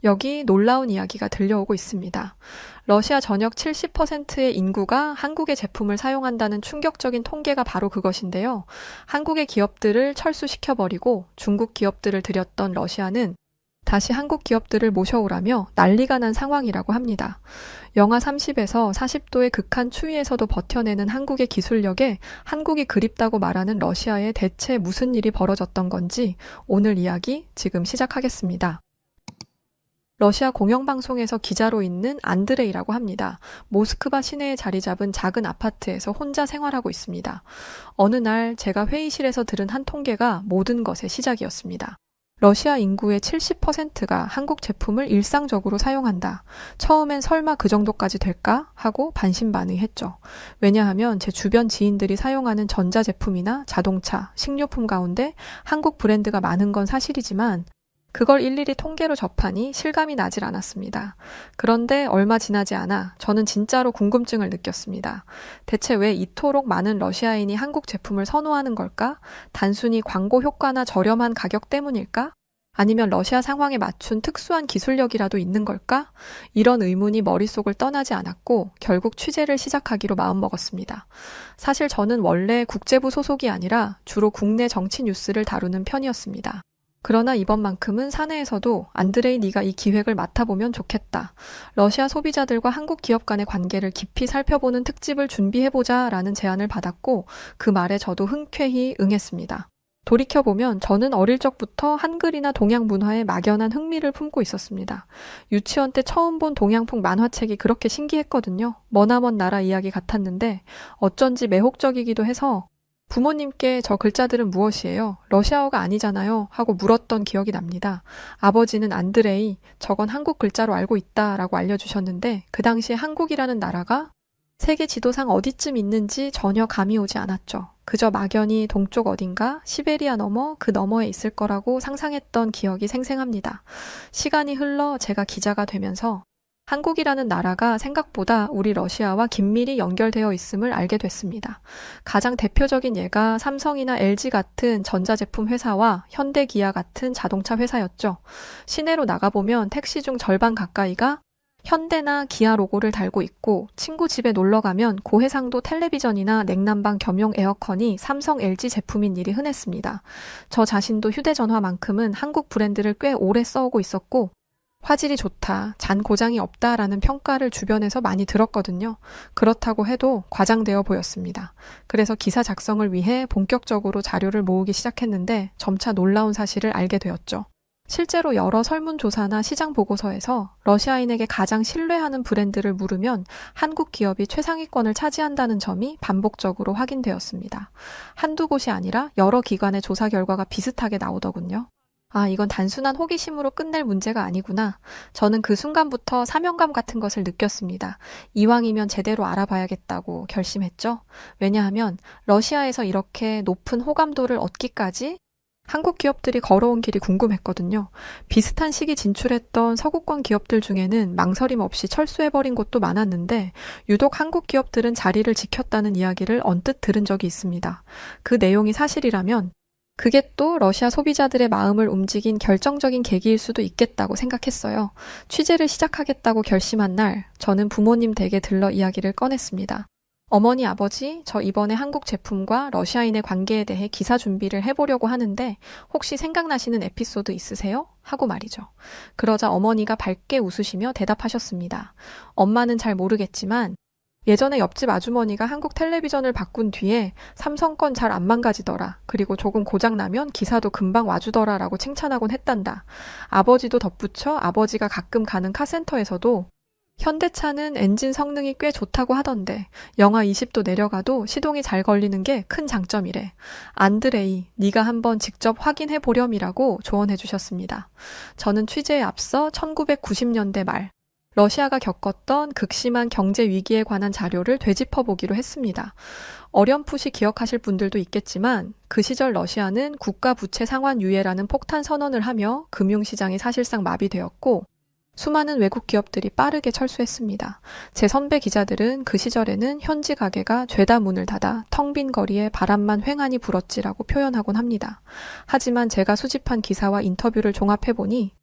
여기 놀라운 이야기가 들려오고 있습니다. 러시아 전역 70%의 인구가 한국의 제품을 사용한다는 충격적인 통계가 바로 그것인데요. 한국의 기업들을 철수시켜버리고 중국 기업들을 들였던 러시아는 다시 한국 기업들을 모셔오라며 난리가 난 상황이라고 합니다. 영하 30에서 40도의 극한 추위에서도 버텨내는 한국의 기술력에 한국이 그립다고 말하는 러시아에 대체 무슨 일이 벌어졌던 건지 오늘 이야기 지금 시작하겠습니다. 러시아 공영방송에서 기자로 있는 안드레이라고 합니다. 모스크바 시내에 자리 잡은 작은 아파트에서 혼자 생활하고 있습니다. 어느 날 제가 회의실에서 들은 한 통계가 모든 것의 시작이었습니다. 러시아 인구의 70%가 한국 제품을 일상적으로 사용한다. 처음엔 설마 그 정도까지 될까? 하고 반신반의했죠. 왜냐하면 제 주변 지인들이 사용하는 전자제품이나 자동차, 식료품 가운데 한국 브랜드가 많은 건 사실이지만 그걸 일일이 통계로 접하니 실감이 나질 않았습니다. 그런데 얼마 지나지 않아 저는 진짜로 궁금증을 느꼈습니다. 대체 왜 이토록 많은 러시아인이 한국 제품을 선호하는 걸까? 단순히 광고 효과나 저렴한 가격 때문일까? 아니면 러시아 상황에 맞춘 특수한 기술력이라도 있는 걸까? 이런 의문이 머릿속을 떠나지 않았고 결국 취재를 시작하기로 마음먹었습니다. 사실 저는 원래 국제부 소속이 아니라 주로 국내 정치 뉴스를 다루는 편이었습니다. 그러나 이번만큼은 사내에서도 안드레이 네가 이 기획을 맡아보면 좋겠다. 러시아 소비자들과 한국 기업 간의 관계를 깊이 살펴보는 특집을 준비해보자 라는 제안을 받았고 그 말에 저도 흔쾌히 응했습니다. 돌이켜보면 저는 어릴 적부터 한글이나 동양 문화에 막연한 흥미를 품고 있었습니다. 유치원 때 처음 본 동양풍 만화책이 그렇게 신기했거든요. 머나먼 나라 이야기 같았는데 어쩐지 매혹적이기도 해서 부모님께 저 글자들은 무엇이에요? 러시아어가 아니잖아요. 하고 물었던 기억이 납니다. 아버지는 안드레이, 저건 한국 글자로 알고 있다 라고 알려주셨는데 그 당시에 한국이라는 나라가 세계 지도상 어디쯤 있는지 전혀 감이 오지 않았죠. 그저 막연히 동쪽 어딘가 시베리아 너머 그 너머에 있을 거라고 상상했던 기억이 생생합니다. 시간이 흘러 제가 기자가 되면서 한국이라는 나라가 생각보다 우리 러시아와 긴밀히 연결되어 있음을 알게 됐습니다. 가장 대표적인 예가 삼성이나 LG 같은 전자제품 회사와 현대기아 같은 자동차 회사였죠. 시내로 나가보면 택시 중 절반 가까이가 현대나 기아 로고를 달고 있고 친구 집에 놀러가면 고해상도 텔레비전이나 냉난방 겸용 에어컨이 삼성, LG 제품인 일이 흔했습니다. 저 자신도 휴대전화만큼은 한국 브랜드를 꽤 오래 써오고 있었고 화질이 좋다, 잔 고장이 없다라는 평가를 주변에서 많이 들었거든요. 그렇다고 해도 과장되어 보였습니다. 그래서 기사 작성을 위해 본격적으로 자료를 모으기 시작했는데 점차 놀라운 사실을 알게 되었죠. 실제로 여러 설문조사나 시장 보고서에서 러시아인에게 가장 신뢰하는 브랜드를 물으면 한국 기업이 최상위권을 차지한다는 점이 반복적으로 확인되었습니다. 한두 곳이 아니라 여러 기관의 조사 결과가 비슷하게 나오더군요. 아, 이건 단순한 호기심으로 끝낼 문제가 아니구나. 저는 그 순간부터 사명감 같은 것을 느꼈습니다. 이왕이면 제대로 알아봐야겠다고 결심했죠. 왜냐하면 러시아에서 이렇게 높은 호감도를 얻기까지 한국 기업들이 걸어온 길이 궁금했거든요. 비슷한 시기 진출했던 서구권 기업들 중에는 망설임 없이 철수해버린 곳도 많았는데 유독 한국 기업들은 자리를 지켰다는 이야기를 언뜻 들은 적이 있습니다. 그 내용이 사실이라면 그게 또 러시아 소비자들의 마음을 움직인 결정적인 계기일 수도 있겠다고 생각했어요. 취재를 시작하겠다고 결심한 날, 저는 부모님 댁에 들러 이야기를 꺼냈습니다. 어머니, 아버지, 저 이번에 한국 제품과 러시아인의 관계에 대해 기사 준비를 해보려고 하는데 혹시 생각나시는 에피소드 있으세요? 하고 말이죠. 그러자 어머니가 밝게 웃으시며 대답하셨습니다. 엄마는 잘 모르겠지만 예전에 옆집 아주머니가 한국 텔레비전을 바꾼 뒤에 삼성 건 잘 안 망가지더라. 그리고 조금 고장나면 기사도 금방 와주더라 라고 칭찬하곤 했단다. 아버지도 덧붙여 아버지가 가끔 가는 카센터에서도 현대차는 엔진 성능이 꽤 좋다고 하던데 영하 20도 내려가도 시동이 잘 걸리는 게 큰 장점이래. 안드레이, 네가 한번 직접 확인해 보렴이라고 조언해 주셨습니다. 저는 취재에 앞서 1990년대 말 러시아가 겪었던 극심한 경제 위기에 관한 자료를 되짚어보기로 했습니다. 어렴풋이 기억하실 분들도 있겠지만 그 시절 러시아는 국가 부채 상환 유예라는 폭탄 선언을 하며 금융시장이 사실상 마비되었고 수많은 외국 기업들이 빠르게 철수했습니다. 제 선배 기자들은 그 시절에는 현지 가게가 죄다 문을 닫아 텅 빈 거리에 바람만 횡하니 불었지라고 표현하곤 합니다. 하지만 제가 수집한 기사와 인터뷰를 종합해보니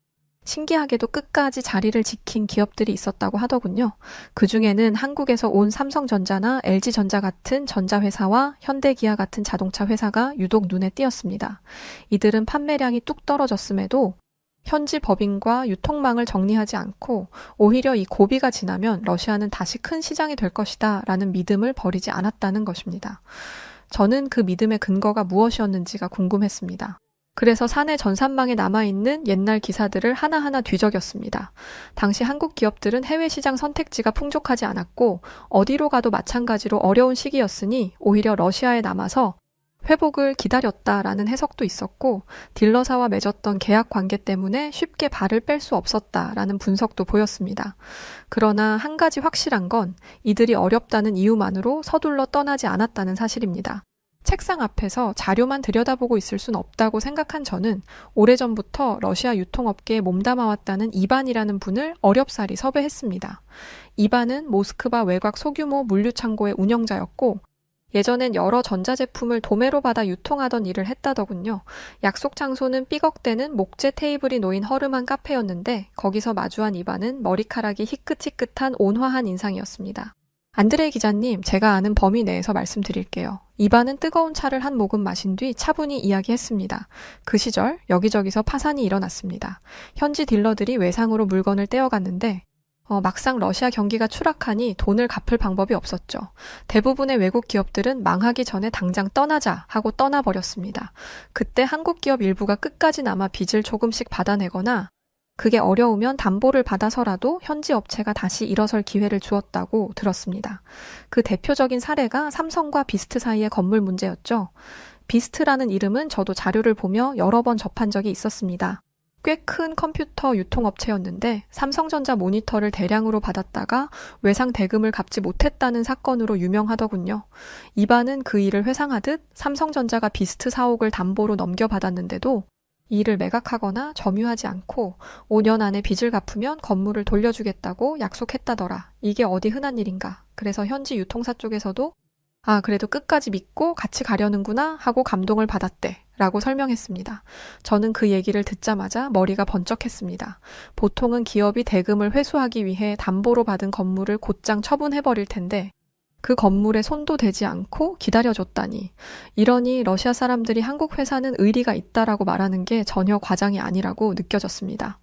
신기하게도 끝까지 자리를 지킨 기업들이 있었다고 하더군요. 그중에는 한국에서 온 삼성전자나 LG전자 같은 전자회사와 현대기아 같은 자동차 회사가 유독 눈에 띄었습니다. 이들은 판매량이 뚝 떨어졌음에도 현지 법인과 유통망을 정리하지 않고 오히려 이 고비가 지나면 러시아는 다시 큰 시장이 될 것이다 라는 믿음을 버리지 않았다는 것입니다. 저는 그 믿음의 근거가 무엇이었는지가 궁금했습니다. 그래서 사내 전산망에 남아있는 옛날 기사들을 하나하나 뒤적였습니다. 당시 한국 기업들은 해외 시장 선택지가 풍족하지 않았고 어디로 가도 마찬가지로 어려운 시기였으니 오히려 러시아에 남아서 회복을 기다렸다라는 해석도 있었고 딜러사와 맺었던 계약 관계 때문에 쉽게 발을 뺄 수 없었다라는 분석도 보였습니다. 그러나 한 가지 확실한 건 이들이 어렵다는 이유만으로 서둘러 떠나지 않았다는 사실입니다. 책상 앞에서 자료만 들여다보고 있을 순 없다고 생각한 저는 오래전부터 러시아 유통업계에 몸담아왔다는 이반이라는 분을 어렵사리 섭외했습니다. 이반은 모스크바 외곽 소규모 물류창고의 운영자였고 예전엔 여러 전자제품을 도매로 받아 유통하던 일을 했다더군요. 약속 장소는 삐걱대는 목재 테이블이 놓인 허름한 카페였는데 거기서 마주한 이반은 머리카락이 희끗희끗한 온화한 인상이었습니다. 안드레이 기자님, 제가 아는 범위 내에서 말씀드릴게요. 이반은 뜨거운 차를 한 모금 마신 뒤 차분히 이야기했습니다. 그 시절 여기저기서 파산이 일어났습니다. 현지 딜러들이 외상으로 물건을 떼어갔는데 막상 러시아 경기가 추락하니 돈을 갚을 방법이 없었죠. 대부분의 외국 기업들은 망하기 전에 당장 떠나자 하고 떠나버렸습니다. 그때 한국 기업 일부가 끝까지 남아 빚을 조금씩 받아내거나 그게 어려우면 담보를 받아서라도 현지 업체가 다시 일어설 기회를 주었다고 들었습니다. 그 대표적인 사례가 삼성과 비스트 사이의 건물 문제였죠. 비스트라는 이름은 저도 자료를 보며 여러 번 접한 적이 있었습니다. 꽤 큰 컴퓨터 유통업체였는데 삼성전자 모니터를 대량으로 받았다가 외상 대금을 갚지 못했다는 사건으로 유명하더군요. 이반은 그 일을 회상하듯 삼성전자가 비스트 사옥을 담보로 넘겨받았는데도 이를 매각하거나 점유하지 않고 5년 안에 빚을 갚으면 건물을 돌려주겠다고 약속했다더라. 이게 어디 흔한 일인가. 그래서 현지 유통사 쪽에서도 그래도 끝까지 믿고 같이 가려는구나 하고 감동을 받았대 라고 설명했습니다. 저는 그 얘기를 듣자마자 머리가 번쩍했습니다. 보통은 기업이 대금을 회수하기 위해 담보로 받은 건물을 곧장 처분해버릴 텐데 그 건물에 손도 대지 않고 기다려줬다니. 이러니 러시아 사람들이 한국 회사는 의리가 있다라고 말하는 게 전혀 과장이 아니라고 느껴졌습니다.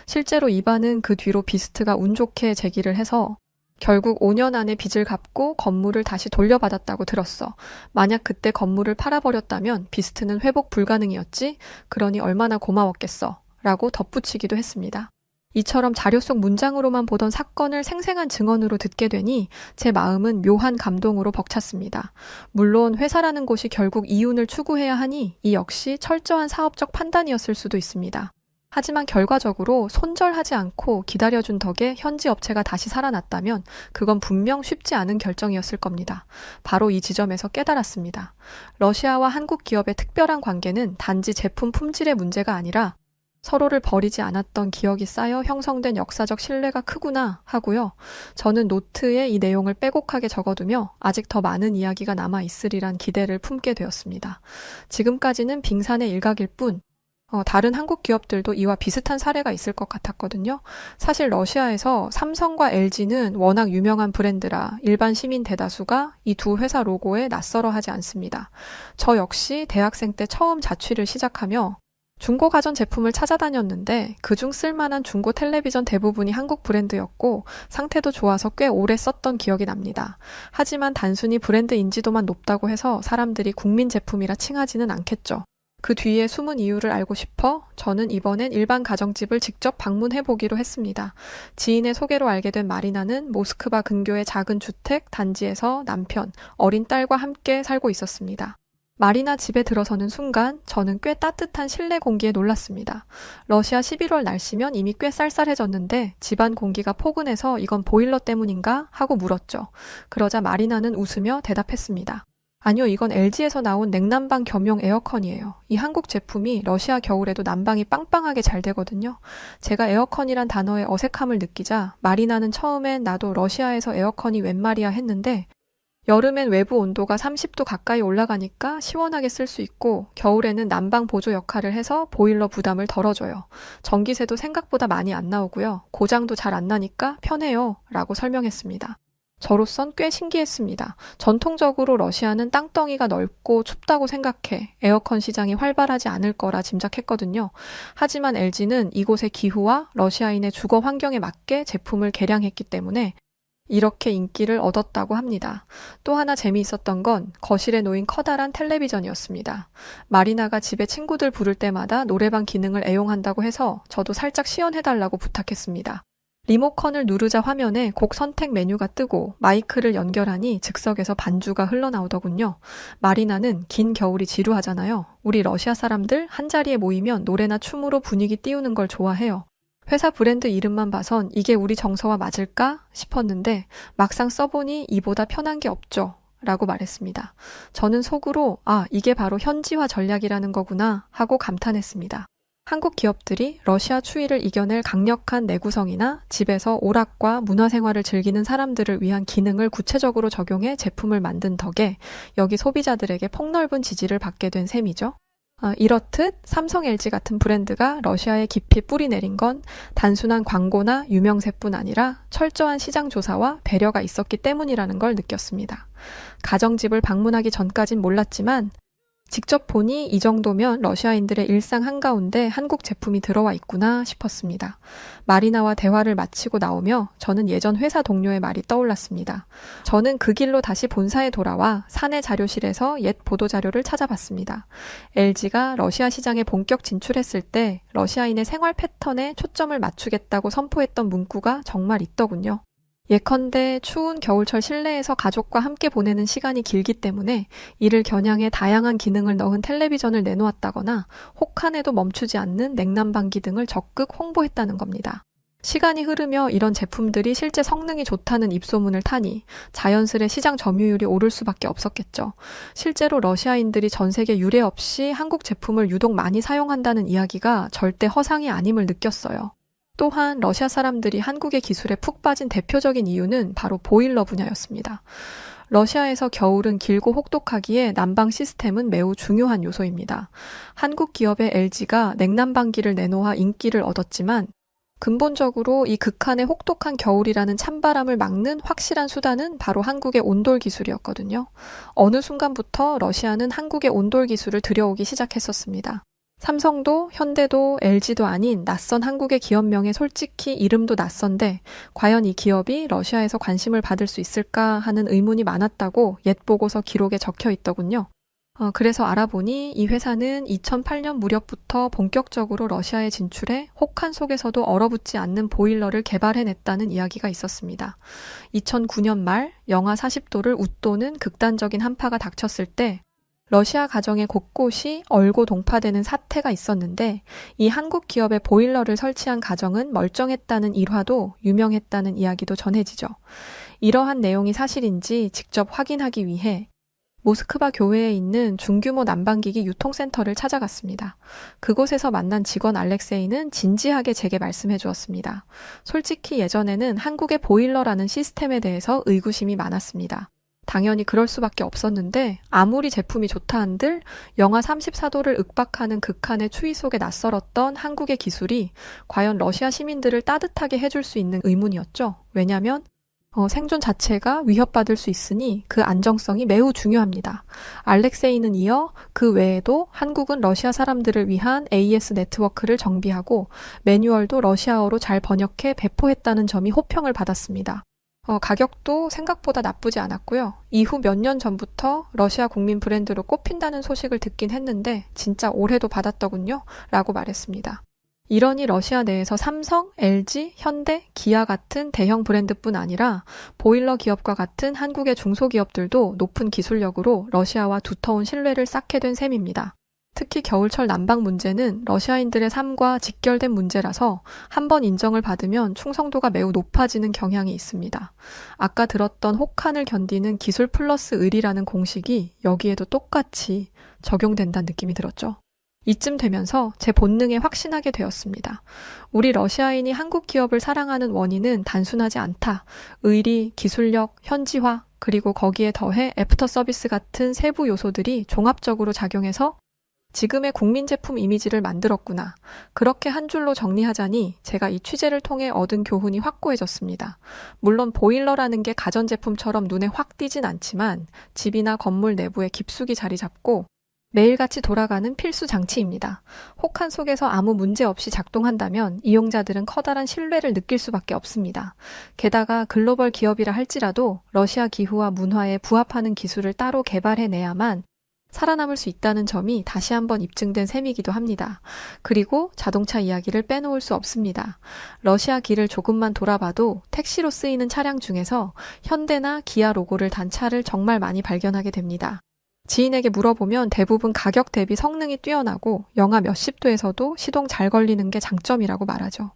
실제로 이반은 그 뒤로 비스트가 운 좋게 제기를 해서 결국 5년 안에 빚을 갚고 건물을 다시 돌려받았다고 들었어. 만약 그때 건물을 팔아버렸다면 비스트는 회복 불가능이었지. 그러니 얼마나 고마웠겠어. 라고 덧붙이기도 했습니다. 이처럼 자료 속 문장으로만 보던 사건을 생생한 증언으로 듣게 되니 제 마음은 묘한 감동으로 벅찼습니다. 물론 회사라는 곳이 결국 이윤을 추구해야 하니 이 역시 철저한 사업적 판단이었을 수도 있습니다. 하지만 결과적으로 손절하지 않고 기다려준 덕에 현지 업체가 다시 살아났다면 그건 분명 쉽지 않은 결정이었을 겁니다. 바로 이 지점에서 깨달았습니다. 러시아와 한국 기업의 특별한 관계는 단지 제품 품질의 문제가 아니라 서로를 버리지 않았던 기억이 쌓여 형성된 역사적 신뢰가 크구나 하고요. 저는 노트에 이 내용을 빼곡하게 적어두며 아직 더 많은 이야기가 남아있으리란 기대를 품게 되었습니다. 지금까지는 빙산의 일각일 뿐 다른 한국 기업들도 이와 비슷한 사례가 있을 것 같았거든요. 사실 러시아에서 삼성과 LG는 워낙 유명한 브랜드라 일반 시민 대다수가 이 두 회사 로고에 낯설어하지 않습니다. 저 역시 대학생 때 처음 자취를 시작하며 중고 가전 제품을 찾아다녔는데 그중 쓸만한 중고 텔레비전 대부분이 한국 브랜드였고 상태도 좋아서 꽤 오래 썼던 기억이 납니다. 하지만 단순히 브랜드 인지도만 높다고 해서 사람들이 국민 제품이라 칭하지는 않겠죠. 그 뒤에 숨은 이유를 알고 싶어 저는 이번엔 일반 가정집을 직접 방문해보기로 했습니다. 지인의 소개로 알게 된 마리나는 모스크바 근교의 작은 주택 단지에서 남편, 어린 딸과 함께 살고 있었습니다. 마리나 집에 들어서는 순간 저는 꽤 따뜻한 실내 공기에 놀랐습니다. 러시아 11월 날씨면 이미 꽤 쌀쌀해졌는데 집안 공기가 포근해서 이건 보일러 때문인가 하고 물었죠. 그러자 마리나는 웃으며 대답했습니다. 아니요, 이건 LG에서 나온 냉난방 겸용 에어컨이에요. 이 한국 제품이 러시아 겨울에도 난방이 빵빵하게 잘 되거든요. 제가 에어컨이란 단어에 어색함을 느끼자 마리나는 처음엔 나도 러시아에서 에어컨이 웬 말이야 했는데 여름엔 외부 온도가 30도 가까이 올라가니까 시원하게 쓸 수 있고 겨울에는 난방 보조 역할을 해서 보일러 부담을 덜어줘요. 전기세도 생각보다 많이 안 나오고요. 고장도 잘 안 나니까 편해요. 라고 설명했습니다. 저로선 꽤 신기했습니다. 전통적으로 러시아는 땅덩이가 넓고 춥다고 생각해 에어컨 시장이 활발하지 않을 거라 짐작했거든요. 하지만 LG는 이곳의 기후와 러시아인의 주거 환경에 맞게 제품을 개량했기 때문에 이렇게 인기를 얻었다고 합니다. 또 하나 재미있었던 건 거실에 놓인 커다란 텔레비전이었습니다. 마리나가 집에 친구들 부를 때마다 노래방 기능을 애용한다고 해서 저도 살짝 시연해달라고 부탁했습니다. 리모컨을 누르자 화면에 곡 선택 메뉴가 뜨고 마이크를 연결하니 즉석에서 반주가 흘러나오더군요. 마리나는 긴 겨울이 지루하잖아요. 우리 러시아 사람들 한자리에 모이면 노래나 춤으로 분위기 띄우는 걸 좋아해요. 회사 브랜드 이름만 봐선 이게 우리 정서와 맞을까 싶었는데 막상 써보니 이보다 편한 게 없죠. 라고 말했습니다. 저는 속으로 이게 바로 현지화 전략이라는 거구나 하고 감탄했습니다. 한국 기업들이 러시아 추위를 이겨낼 강력한 내구성이나 집에서 오락과 문화생활을 즐기는 사람들을 위한 기능을 구체적으로 적용해 제품을 만든 덕에 여기 소비자들에게 폭넓은 지지를 받게 된 셈이죠. 이렇듯 삼성, LG 같은 브랜드가 러시아에 깊이 뿌리 내린 건 단순한 광고나 유명세뿐 아니라 철저한 시장 조사와 배려가 있었기 때문이라는 걸 느꼈습니다. 가정집을 방문하기 전까진 몰랐지만 직접 보니 이 정도면 러시아인들의 일상 한가운데 한국 제품이 들어와 있구나 싶었습니다. 마리나와 대화를 마치고 나오며 저는 예전 회사 동료의 말이 떠올랐습니다. 저는 그 길로 다시 본사에 돌아와 사내 자료실에서 옛 보도자료를 찾아봤습니다. LG가 러시아 시장에 본격 진출했을 때 러시아인의 생활 패턴에 초점을 맞추겠다고 선포했던 문구가 정말 있더군요. 예컨대 추운 겨울철 실내에서 가족과 함께 보내는 시간이 길기 때문에 이를 겨냥해 다양한 기능을 넣은 텔레비전을 내놓았다거나 혹한에도 멈추지 않는 냉난방기 등을 적극 홍보했다는 겁니다. 시간이 흐르며 이런 제품들이 실제 성능이 좋다는 입소문을 타니 자연스레 시장 점유율이 오를 수밖에 없었겠죠. 실제로 러시아인들이 전 세계 유례 없이 한국 제품을 유독 많이 사용한다는 이야기가 절대 허상이 아님을 느꼈어요. 또한 러시아 사람들이 한국의 기술에 푹 빠진 대표적인 이유는 바로 보일러 분야였습니다. 러시아에서 겨울은 길고 혹독하기에 난방 시스템은 매우 중요한 요소입니다. 한국 기업의 LG가 냉난방기를 내놓아 인기를 얻었지만 근본적으로 이 극한의 혹독한 겨울이라는 찬바람을 막는 확실한 수단은 바로 한국의 온돌 기술이었거든요. 어느 순간부터 러시아는 한국의 온돌 기술을 들여오기 시작했었습니다. 삼성도 현대도 LG도 아닌 낯선 한국의 기업명에 솔직히 이름도 낯선데 과연 이 기업이 러시아에서 관심을 받을 수 있을까 하는 의문이 많았다고 옛 보고서 기록에 적혀 있더군요. 그래서 알아보니 이 회사는 2008년 무렵부터 본격적으로 러시아에 진출해 혹한 속에서도 얼어붙지 않는 보일러를 개발해냈다는 이야기가 있었습니다. 2009년 말 영하 40도를 웃도는 극단적인 한파가 닥쳤을 때 러시아 가정의 곳곳이 얼고 동파되는 사태가 있었는데 이 한국 기업의 보일러를 설치한 가정은 멀쩡했다는 일화도 유명했다는 이야기도 전해지죠. 이러한 내용이 사실인지 직접 확인하기 위해 모스크바 교외에 있는 중규모 난방기기 유통센터를 찾아갔습니다. 그곳에서 만난 직원 알렉세이는 진지하게 제게 말씀해 주었습니다. 솔직히 예전에는 한국의 보일러라는 시스템에 대해서 의구심이 많았습니다. 당연히 그럴 수밖에 없었는데 아무리 제품이 좋다 한들 영하 34도를 윽박하는 극한의 추위 속에 낯설었던 한국의 기술이 과연 러시아 시민들을 따뜻하게 해줄 수 있는 의문이었죠. 왜냐하면 생존 자체가 위협받을 수 있으니 그 안정성이 매우 중요합니다. 알렉세이는 이어 그 외에도 한국은 러시아 사람들을 위한 AS 네트워크를 정비하고 매뉴얼도 러시아어로 잘 번역해 배포했다는 점이 호평을 받았습니다. 가격도 생각보다 나쁘지 않았고요. 이후 몇 년 전부터 러시아 국민 브랜드로 꼽힌다는 소식을 듣긴 했는데 진짜 올해도 받았더군요. 라고 말했습니다. 이러니 러시아 내에서 삼성, LG, 현대, 기아 같은 대형 브랜드뿐 아니라 보일러 기업과 같은 한국의 중소기업들도 높은 기술력으로 러시아와 두터운 신뢰를 쌓게 된 셈입니다. 특히 겨울철 난방 문제는 러시아인들의 삶과 직결된 문제라서 한번 인정을 받으면 충성도가 매우 높아지는 경향이 있습니다. 아까 들었던 혹한을 견디는 기술 플러스 의리라는 공식이 여기에도 똑같이 적용된다는 느낌이 들었죠. 이쯤 되면서 제 본능에 확신하게 되었습니다. 우리 러시아인이 한국 기업을 사랑하는 원인은 단순하지 않다. 의리, 기술력, 현지화, 그리고 거기에 더해 애프터 서비스 같은 세부 요소들이 종합적으로 작용해서 지금의 국민 제품 이미지를 만들었구나. 그렇게 한 줄로 정리하자니 제가 이 취재를 통해 얻은 교훈이 확고해졌습니다. 물론 보일러라는 게 가전제품처럼 눈에 확 띄진 않지만 집이나 건물 내부에 깊숙이 자리 잡고 매일같이 돌아가는 필수 장치입니다. 혹한 속에서 아무 문제 없이 작동한다면 이용자들은 커다란 신뢰를 느낄 수밖에 없습니다. 게다가 글로벌 기업이라 할지라도 러시아 기후와 문화에 부합하는 기술을 따로 개발해내야만 살아남을 수 있다는 점이 다시 한번 입증된 셈이기도 합니다. 그리고 자동차 이야기를 빼놓을 수 없습니다. 러시아 길을 조금만 돌아봐도 택시로 쓰이는 차량 중에서 현대나 기아 로고를 단 차를 정말 많이 발견하게 됩니다. 지인에게 물어보면 대부분 가격 대비 성능이 뛰어나고 영하 몇십 도에서도 시동 잘 걸리는 게 장점이라고 말하죠.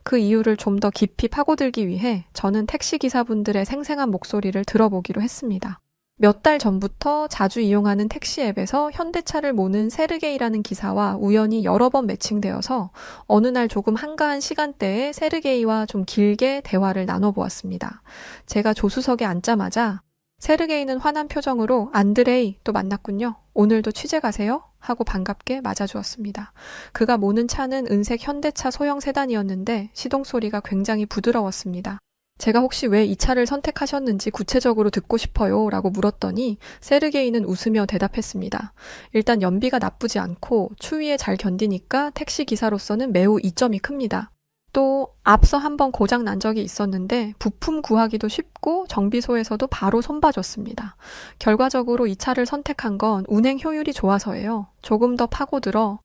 그 이유를 좀 더 깊이 파고들기 위해 저는 택시기사분들의 생생한 목소리를 들어보기로 했습니다. 몇 달 전부터 자주 이용하는 택시 앱에서 현대차를 모는 세르게이라는 기사와 우연히 여러 번 매칭되어서 어느 날 조금 한가한 시간대에 세르게이와 좀 길게 대화를 나눠보았습니다. 제가 조수석에 앉자마자 세르게이는 환한 표정으로 안드레이 또 만났군요. 오늘도 취재 가세요? 하고 반갑게 맞아주었습니다. 그가 모는 차는 은색 현대차 소형 세단이었는데 시동 소리가 굉장히 부드러웠습니다. 제가 혹시 왜 이 차를 선택하셨는지 구체적으로 듣고 싶어요 라고 물었더니 세르게이는 웃으며 대답했습니다. 일단 연비가 나쁘지 않고 추위에 잘 견디니까 택시 기사로서는 매우 이점이 큽니다. 또 앞서 한번 고장 난 적이 있었는데 부품 구하기도 쉽고 정비소에서도 바로 손봐줬습니다. 결과적으로 이 차를 선택한 건 운행 효율이 좋아서예요. 조금 더 파고들어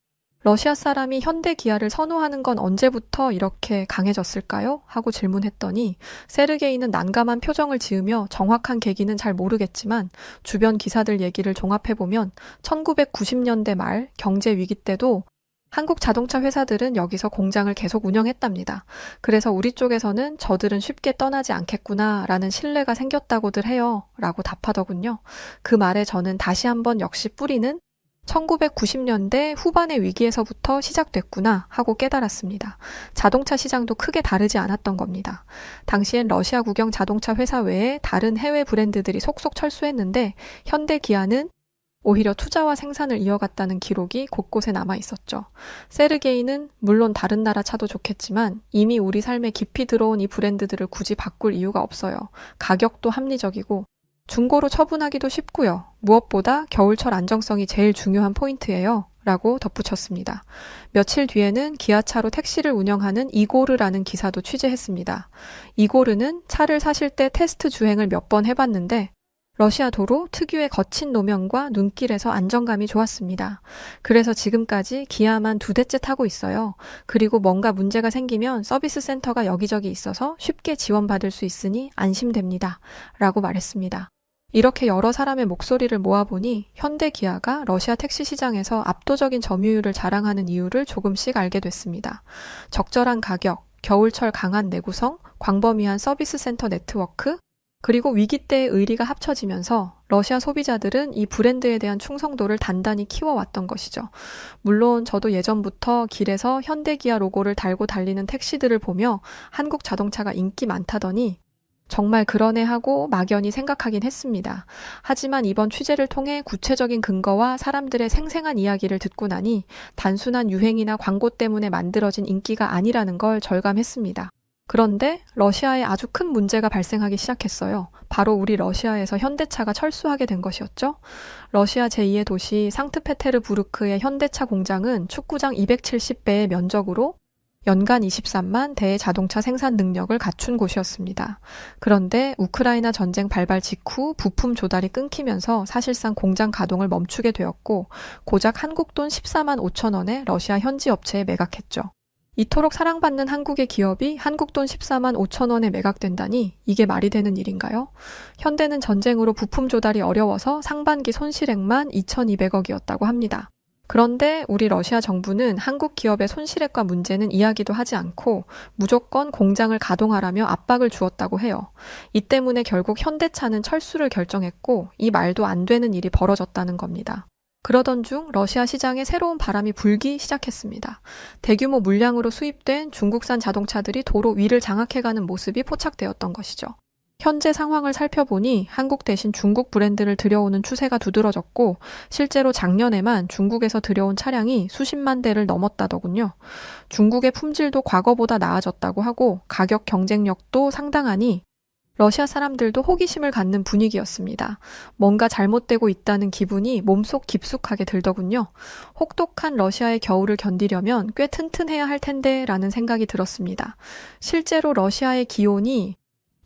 러시아 사람이 현대 기아를 선호하는 건 언제부터 이렇게 강해졌을까요? 하고 질문했더니 세르게이는 난감한 표정을 지으며 정확한 계기는 잘 모르겠지만 주변 기사들 얘기를 종합해보면 1990년대 말 경제 위기 때도 한국 자동차 회사들은 여기서 공장을 계속 운영했답니다. 그래서 우리 쪽에서는 저들은 쉽게 떠나지 않겠구나 라는 신뢰가 생겼다고들 해요 라고 답하더군요. 그 말에 저는 다시 한번 역시 뿌리는 1990년대 후반의 위기에서부터 시작됐구나 하고 깨달았습니다. 자동차 시장도 크게 다르지 않았던 겁니다. 당시엔 러시아 국영 자동차 회사 외에 다른 해외 브랜드들이 속속 철수했는데 현대 기아는 오히려 투자와 생산을 이어갔다는 기록이 곳곳에 남아 있었죠. 세르게이는 물론 다른 나라 차도 좋겠지만 이미 우리 삶에 깊이 들어온 이 브랜드들을 굳이 바꿀 이유가 없어요. 가격도 합리적이고 중고로 처분하기도 쉽고요. 무엇보다 겨울철 안정성이 제일 중요한 포인트예요. 라고 덧붙였습니다. 며칠 뒤에는 기아차로 택시를 운영하는 이고르라는 기사도 취재했습니다. 이고르는 차를 사실 때 테스트 주행을 몇 번 해봤는데 러시아 도로 특유의 거친 노면과 눈길에서 안정감이 좋았습니다. 그래서 지금까지 기아만 2대째 타고 있어요. 그리고 뭔가 문제가 생기면 서비스 센터가 여기저기 있어서 쉽게 지원받을 수 있으니 안심됩니다. 라고 말했습니다. 이렇게 여러 사람의 목소리를 모아보니 현대 기아가 러시아 택시 시장에서 압도적인 점유율을 자랑하는 이유를 조금씩 알게 됐습니다. 적절한 가격, 겨울철 강한 내구성, 광범위한 서비스 센터 네트워크, 그리고 위기 때의 의리가 합쳐지면서 러시아 소비자들은 이 브랜드에 대한 충성도를 단단히 키워왔던 것이죠. 물론 저도 예전부터 길에서 현대기아 로고를 달고 달리는 택시들을 보며 한국 자동차가 인기 많다더니 정말 그러네 하고 막연히 생각하긴 했습니다. 하지만 이번 취재를 통해 구체적인 근거와 사람들의 생생한 이야기를 듣고 나니 단순한 유행이나 광고 때문에 만들어진 인기가 아니라는 걸 절감했습니다. 그런데 러시아에 아주 큰 문제가 발생하기 시작했어요. 바로 우리 러시아에서 현대차가 철수하게 된 것이었죠. 러시아 제2의 도시 상트페테르부르크의 현대차 공장은 축구장 270배의 면적으로 연간 23만 대의 자동차 생산 능력을 갖춘 곳이었습니다. 그런데 우크라이나 전쟁 발발 직후 부품 조달이 끊기면서 사실상 공장 가동을 멈추게 되었고 고작 한국 돈 14만 5천 원에 러시아 현지 업체에 매각했죠. 이토록 사랑받는 한국의 기업이 한국 돈 14만 5천 원에 매각된다니 이게 말이 되는 일인가요? 현대는 전쟁으로 부품 조달이 어려워서 상반기 손실액만 2,200억이었다고 합니다. 그런데 우리 러시아 정부는 한국 기업의 손실액과 문제는 이야기도 하지 않고 무조건 공장을 가동하라며 압박을 주었다고 해요. 이 때문에 결국 현대차는 철수를 결정했고 이 말도 안 되는 일이 벌어졌다는 겁니다. 그러던 중 러시아 시장에 새로운 바람이 불기 시작했습니다. 대규모 물량으로 수입된 중국산 자동차들이 도로 위를 장악해가는 모습이 포착되었던 것이죠. 현재 상황을 살펴보니 한국 대신 중국 브랜드를 들여오는 추세가 두드러졌고 실제로 작년에만 중국에서 들여온 차량이 수십만 대를 넘었다더군요. 중국의 품질도 과거보다 나아졌다고 하고 가격 경쟁력도 상당하니 러시아 사람들도 호기심을 갖는 분위기였습니다. 뭔가 잘못되고 있다는 기분이 몸속 깊숙하게 들더군요. 혹독한 러시아의 겨울을 견디려면 꽤 튼튼해야 할 텐데 라는 생각이 들었습니다. 실제로 러시아의 기온이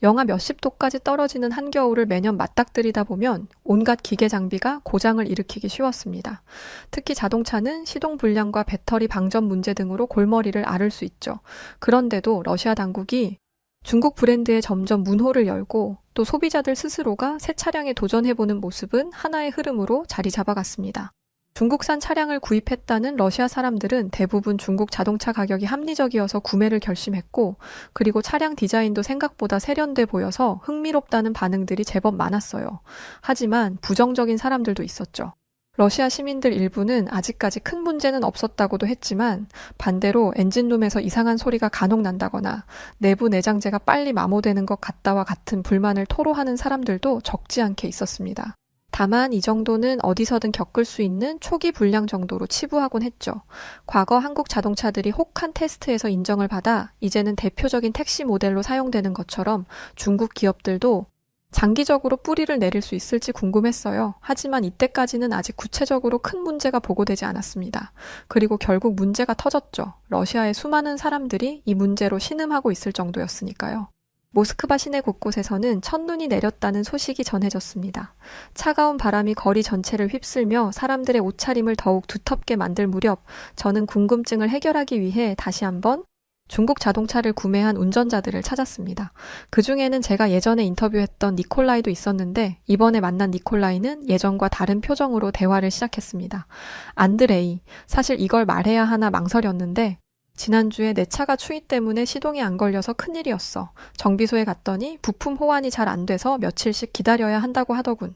영하 몇십 도까지 떨어지는 한겨울을 매년 맞닥뜨리다 보면 온갖 기계 장비가 고장을 일으키기 쉬웠습니다. 특히 자동차는 시동 불량과 배터리 방전 문제 등으로 골머리를 앓을 수 있죠. 그런데도 러시아 당국이 중국 브랜드에 점점 문호를 열고 또 소비자들 스스로가 새 차량에 도전해보는 모습은 하나의 흐름으로 자리 잡아갔습니다. 중국산 차량을 구입했다는 러시아 사람들은 대부분 중국 자동차 가격이 합리적이어서 구매를 결심했고 그리고 차량 디자인도 생각보다 세련돼 보여서 흥미롭다는 반응들이 제법 많았어요. 하지만 부정적인 사람들도 있었죠. 러시아 시민들 일부는 아직까지 큰 문제는 없었다고도 했지만 반대로 엔진룸에서 이상한 소리가 간혹 난다거나 내부 내장재가 빨리 마모되는 것 같다와 같은 불만을 토로하는 사람들도 적지 않게 있었습니다. 다만 이 정도는 어디서든 겪을 수 있는 초기 불량 정도로 치부하곤 했죠. 과거 한국 자동차들이 혹한 테스트에서 인정을 받아 이제는 대표적인 택시 모델로 사용되는 것처럼 중국 기업들도 장기적으로 뿌리를 내릴 수 있을지 궁금했어요. 하지만 이때까지는 아직 구체적으로 큰 문제가 보고되지 않았습니다. 그리고 결국 문제가 터졌죠. 러시아의 수많은 사람들이 이 문제로 신음하고 있을 정도였으니까요. 모스크바 시내 곳곳에서는 첫눈이 내렸다는 소식이 전해졌습니다. 차가운 바람이 거리 전체를 휩쓸며 사람들의 옷차림을 더욱 두텁게 만들 무렵 저는 궁금증을 해결하기 위해 다시 한번 중국 자동차를 구매한 운전자들을 찾았습니다. 그 중에는 제가 예전에 인터뷰했던 니콜라이도 있었는데 이번에 만난 니콜라이는 예전과 다른 표정으로 대화를 시작했습니다. 안드레이, 사실 이걸 말해야 하나 망설였는데 지난주에 내 차가 추위 때문에 시동이 안 걸려서 큰일이었어. 정비소에 갔더니 부품 호환이 잘 안 돼서 며칠씩 기다려야 한다고 하더군.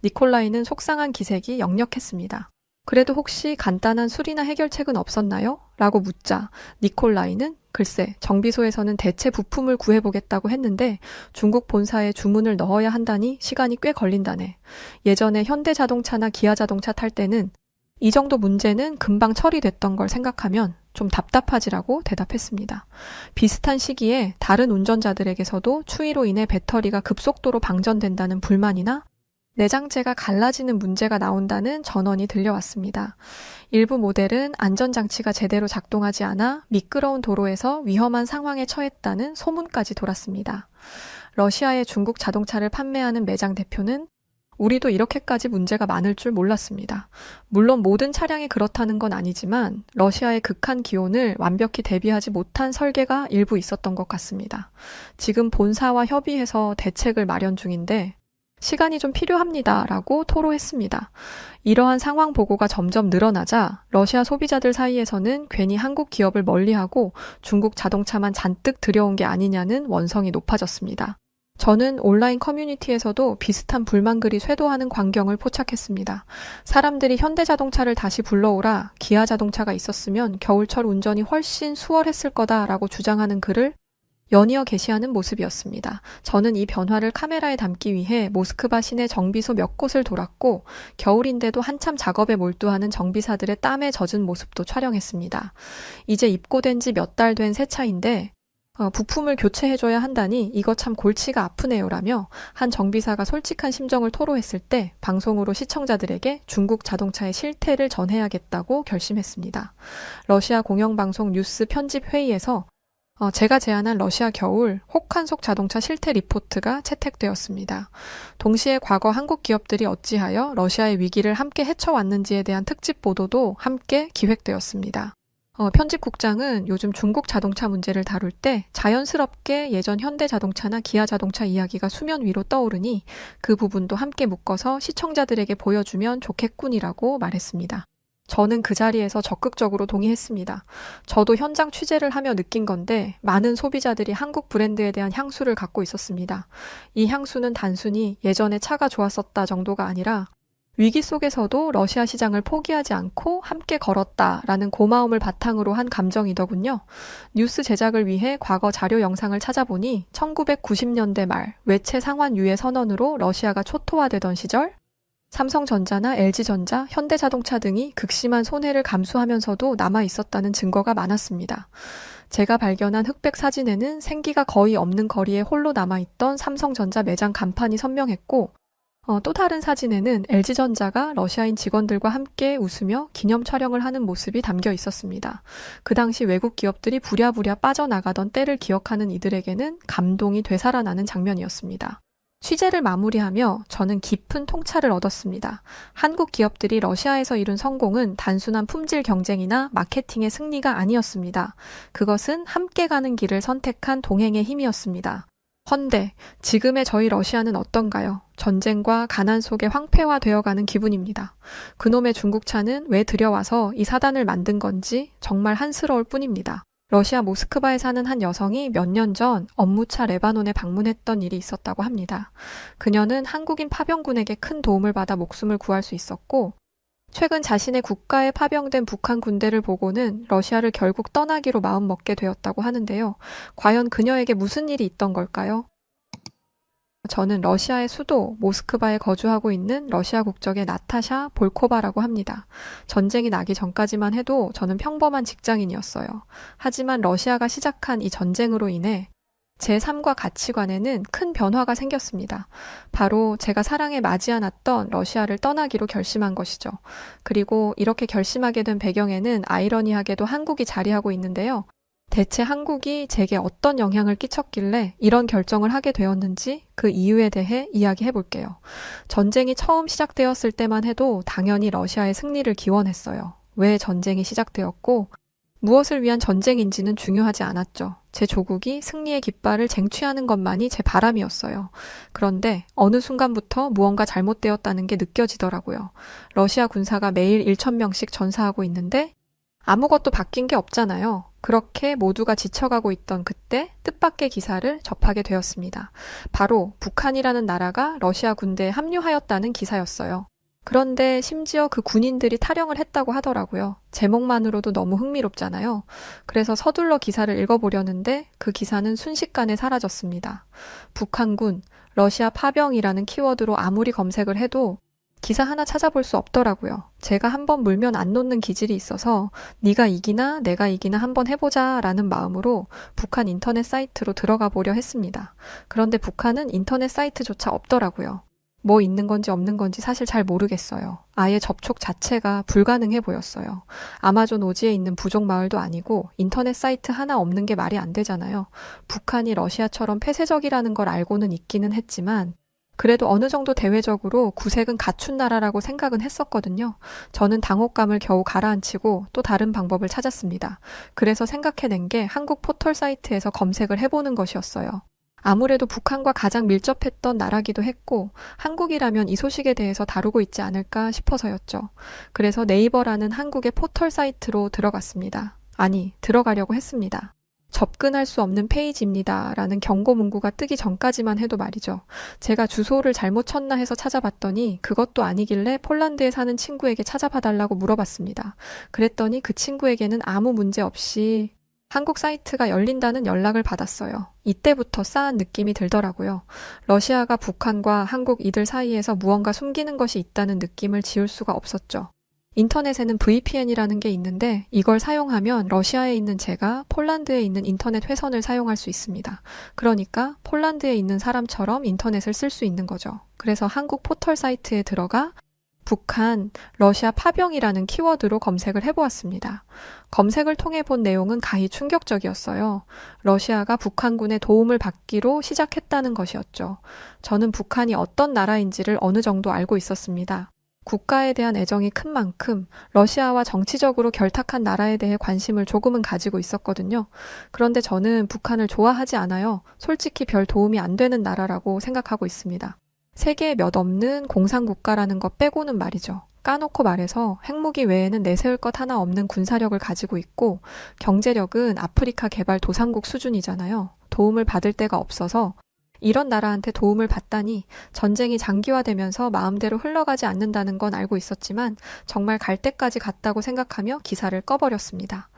니콜라이는 속상한 기색이 역력했습니다. 그래도 혹시 간단한 수리나 해결책은 없었나요? 라고 묻자 니콜라이는 글쎄 정비소에서는 대체 부품을 구해보겠다고 했는데 중국 본사에 주문을 넣어야 한다니 시간이 꽤 걸린다네. 예전에 현대자동차나 기아자동차 탈 때는 이 정도 문제는 금방 처리됐던 걸 생각하면 좀 답답하지라고 대답했습니다. 비슷한 시기에 다른 운전자들에게서도 추위로 인해 배터리가 급속도로 방전된다는 불만이나 내장재가 갈라지는 문제가 나온다는 전원이 들려왔습니다. 일부 모델은 안전장치가 제대로 작동하지 않아 미끄러운 도로에서 위험한 상황에 처했다는 소문까지 돌았습니다. 러시아의 중국 자동차를 판매하는 매장 대표는 우리도 이렇게까지 문제가 많을 줄 몰랐습니다. 물론 모든 차량이 그렇다는 건 아니지만 러시아의 극한 기온을 완벽히 대비하지 못한 설계가 일부 있었던 것 같습니다. 지금 본사와 협의해서 대책을 마련 중인데 시간이 좀 필요합니다. 라고 토로했습니다. 이러한 상황 보고가 점점 늘어나자 러시아 소비자들 사이에서는 괜히 한국 기업을 멀리하고 중국 자동차만 잔뜩 들여온 게 아니냐는 원성이 높아졌습니다. 저는 온라인 커뮤니티에서도 비슷한 불만글이 쇄도하는 광경을 포착했습니다. 사람들이 현대자동차를 다시 불러오라, 기아자동차가 있었으면 겨울철 운전이 훨씬 수월했을 거다라고 주장하는 글을 연이어 게시하는 모습이었습니다. 저는 이 변화를 카메라에 담기 위해 모스크바 시내 정비소 몇 곳을 돌았고 겨울인데도 한참 작업에 몰두하는 정비사들의 땀에 젖은 모습도 촬영했습니다. 이제 입고된 지 몇 달 된 새 차인데 부품을 교체해줘야 한다니 이거 참 골치가 아프네요라며 한 정비사가 솔직한 심정을 토로했을 때 방송으로 시청자들에게 중국 자동차의 실태를 전해야겠다고 결심했습니다. 러시아 공영방송 뉴스 편집회의에서 제가 제안한 러시아 겨울 혹한속 자동차 실태 리포트가 채택되었습니다. 동시에 과거 한국 기업들이 어찌하여 러시아의 위기를 함께 헤쳐왔는지에 대한 특집 보도도 함께 기획되었습니다. 편집국장은 요즘 중국 자동차 문제를 다룰 때 자연스럽게 예전 현대자동차나 기아자동차 이야기가 수면 위로 떠오르니 그 부분도 함께 묶어서 시청자들에게 보여주면 좋겠군이라고 말했습니다. 저는 그 자리에서 적극적으로 동의했습니다. 저도 현장 취재를 하며 느낀 건데 많은 소비자들이 한국 브랜드에 대한 향수를 갖고 있었습니다. 이 향수는 단순히 예전에 차가 좋았었다 정도가 아니라 위기 속에서도 러시아 시장을 포기하지 않고 함께 걸었다라는 고마움을 바탕으로 한 감정이더군요. 뉴스 제작을 위해 과거 자료 영상을 찾아보니 1990년대 말 외채 상환 유예 선언으로 러시아가 초토화되던 시절 삼성전자나 LG전자, 현대자동차 등이 극심한 손해를 감수하면서도 남아 있었다는 증거가 많았습니다. 제가 발견한 흑백 사진에는 생기가 거의 없는 거리에 홀로 남아있던 삼성전자 매장 간판이 선명했고, 또 다른 사진에는 LG전자가 러시아인 직원들과 함께 웃으며 기념 촬영을 하는 모습이 담겨 있었습니다. 그 당시 외국 기업들이 부랴부랴 빠져나가던 때를 기억하는 이들에게는 감동이 되살아나는 장면이었습니다. 취재를 마무리하며 저는 깊은 통찰을 얻었습니다. 한국 기업들이 러시아에서 이룬 성공은 단순한 품질 경쟁이나 마케팅의 승리가 아니었습니다. 그것은 함께 가는 길을 선택한 동행의 힘이었습니다. 헌데 지금의 저희 러시아는 어떤가요? 전쟁과 가난 속에 황폐화되어가는 기분입니다. 그놈의 중국차는 왜 들여와서 이 사단을 만든 건지 정말 한스러울 뿐입니다. 러시아 모스크바에 사는 한 여성이 몇 년 전 업무차 레바논에 방문했던 일이 있었다고 합니다. 그녀는 한국인 파병군에게 큰 도움을 받아 목숨을 구할 수 있었고, 최근 자신의 국가에 파병된 북한 군대를 보고는 러시아를 결국 떠나기로 마음먹게 되었다고 하는데요. 과연 그녀에게 무슨 일이 있던 걸까요? 저는 러시아의 수도 모스크바에 거주하고 있는 러시아 국적의 나타샤 볼코바라고 합니다. 전쟁이 나기 전까지만 해도 저는 평범한 직장인이었어요. 하지만 러시아가 시작한 이 전쟁으로 인해 제 삶과 가치관에는 큰 변화가 생겼습니다. 바로 제가 사랑에 맞이 않았던 러시아를 떠나기로 결심한 것이죠. 그리고 이렇게 결심하게 된 배경에는 아이러니하게도 한국이 자리하고 있는데요. 대체 한국이 제게 어떤 영향을 끼쳤길래 이런 결정을 하게 되었는지 그 이유에 대해 이야기해 볼게요. 전쟁이 처음 시작되었을 때만 해도 당연히 러시아의 승리를 기원했어요. 왜 전쟁이 시작되었고 무엇을 위한 전쟁인지는 중요하지 않았죠. 제 조국이 승리의 깃발을 쟁취하는 것만이 제 바람이었어요. 그런데 어느 순간부터 무언가 잘못되었다는 게 느껴지더라고요. 러시아 군사가 매일 1,000명씩 전사하고 있는데 아무것도 바뀐 게 없잖아요. 그렇게 모두가 지쳐가고 있던 그때 뜻밖의 기사를 접하게 되었습니다. 바로 북한이라는 나라가 러시아 군대에 합류하였다는 기사였어요. 그런데 심지어 그 군인들이 탈영을 했다고 하더라고요. 제목만으로도 너무 흥미롭잖아요. 그래서 서둘러 기사를 읽어보려는데 그 기사는 순식간에 사라졌습니다. 북한군, 러시아 파병이라는 키워드로 아무리 검색을 해도 기사 하나 찾아볼 수 없더라고요. 제가 한번 물면 안 놓는 기질이 있어서 네가 이기나 내가 이기나 한번 해보자 라는 마음으로 북한 인터넷 사이트로 들어가 보려 했습니다. 그런데 북한은 인터넷 사이트조차 없더라고요. 뭐 있는 건지 없는 건지 사실 잘 모르겠어요. 아예 접촉 자체가 불가능해 보였어요. 아마존 오지에 있는 부족 마을도 아니고 인터넷 사이트 하나 없는 게 말이 안 되잖아요. 북한이 러시아처럼 폐쇄적이라는 걸 알고는 있기는 했지만 그래도 어느 정도 대외적으로 구색은 갖춘 나라라고 생각은 했었거든요. 저는 당혹감을 겨우 가라앉히고 또 다른 방법을 찾았습니다. 그래서 생각해낸 게 한국 포털 사이트에서 검색을 해보는 것이었어요. 아무래도 북한과 가장 밀접했던 나라기도 했고 한국이라면 이 소식에 대해서 다루고 있지 않을까 싶어서였죠. 그래서 네이버라는 한국의 포털 사이트로 들어갔습니다. 아니, 들어가려고 했습니다. 접근할 수 없는 페이지입니다. 라는 경고 문구가 뜨기 전까지만 해도 말이죠. 제가 주소를 잘못 쳤나 해서 찾아봤더니 그것도 아니길래 폴란드에 사는 친구에게 찾아봐달라고 물어봤습니다. 그랬더니 그 친구에게는 아무 문제 없이 한국 사이트가 열린다는 연락을 받았어요. 이때부터 싸한 느낌이 들더라고요. 러시아가 북한과 한국 이들 사이에서 무언가 숨기는 것이 있다는 느낌을 지울 수가 없었죠. 인터넷에는 VPN이라는 게 있는데 이걸 사용하면 러시아에 있는 제가 폴란드에 있는 인터넷 회선을 사용할 수 있습니다. 그러니까 폴란드에 있는 사람처럼 인터넷을 쓸 수 있는 거죠. 그래서 한국 포털 사이트에 들어가 북한, 러시아 파병이라는 키워드로 검색을 해보았습니다. 검색을 통해 본 내용은 가히 충격적이었어요. 러시아가 북한군의 도움을 받기로 시작했다는 것이었죠. 저는 북한이 어떤 나라인지를 어느 정도 알고 있었습니다. 국가에 대한 애정이 큰 만큼 러시아와 정치적으로 결탁한 나라에 대해 관심을 조금은 가지고 있었거든요. 그런데 저는 북한을 좋아하지 않아요. 솔직히 별 도움이 안 되는 나라라고 생각하고 있습니다. 세계에 몇 없는 공산국가라는 것 빼고는 말이죠. 까놓고 말해서 핵무기 외에는 내세울 것 하나 없는 군사력을 가지고 있고 경제력은 아프리카 개발 도상국 수준이잖아요. 도움을 받을 데가 없어서 이런 나라한테 도움을 받다니 전쟁이 장기화되면서 마음대로 흘러가지 않는다는 건 알고 있었지만 정말 갈 때까지 갔다고 생각하며 기사를 꺼버렸습니다.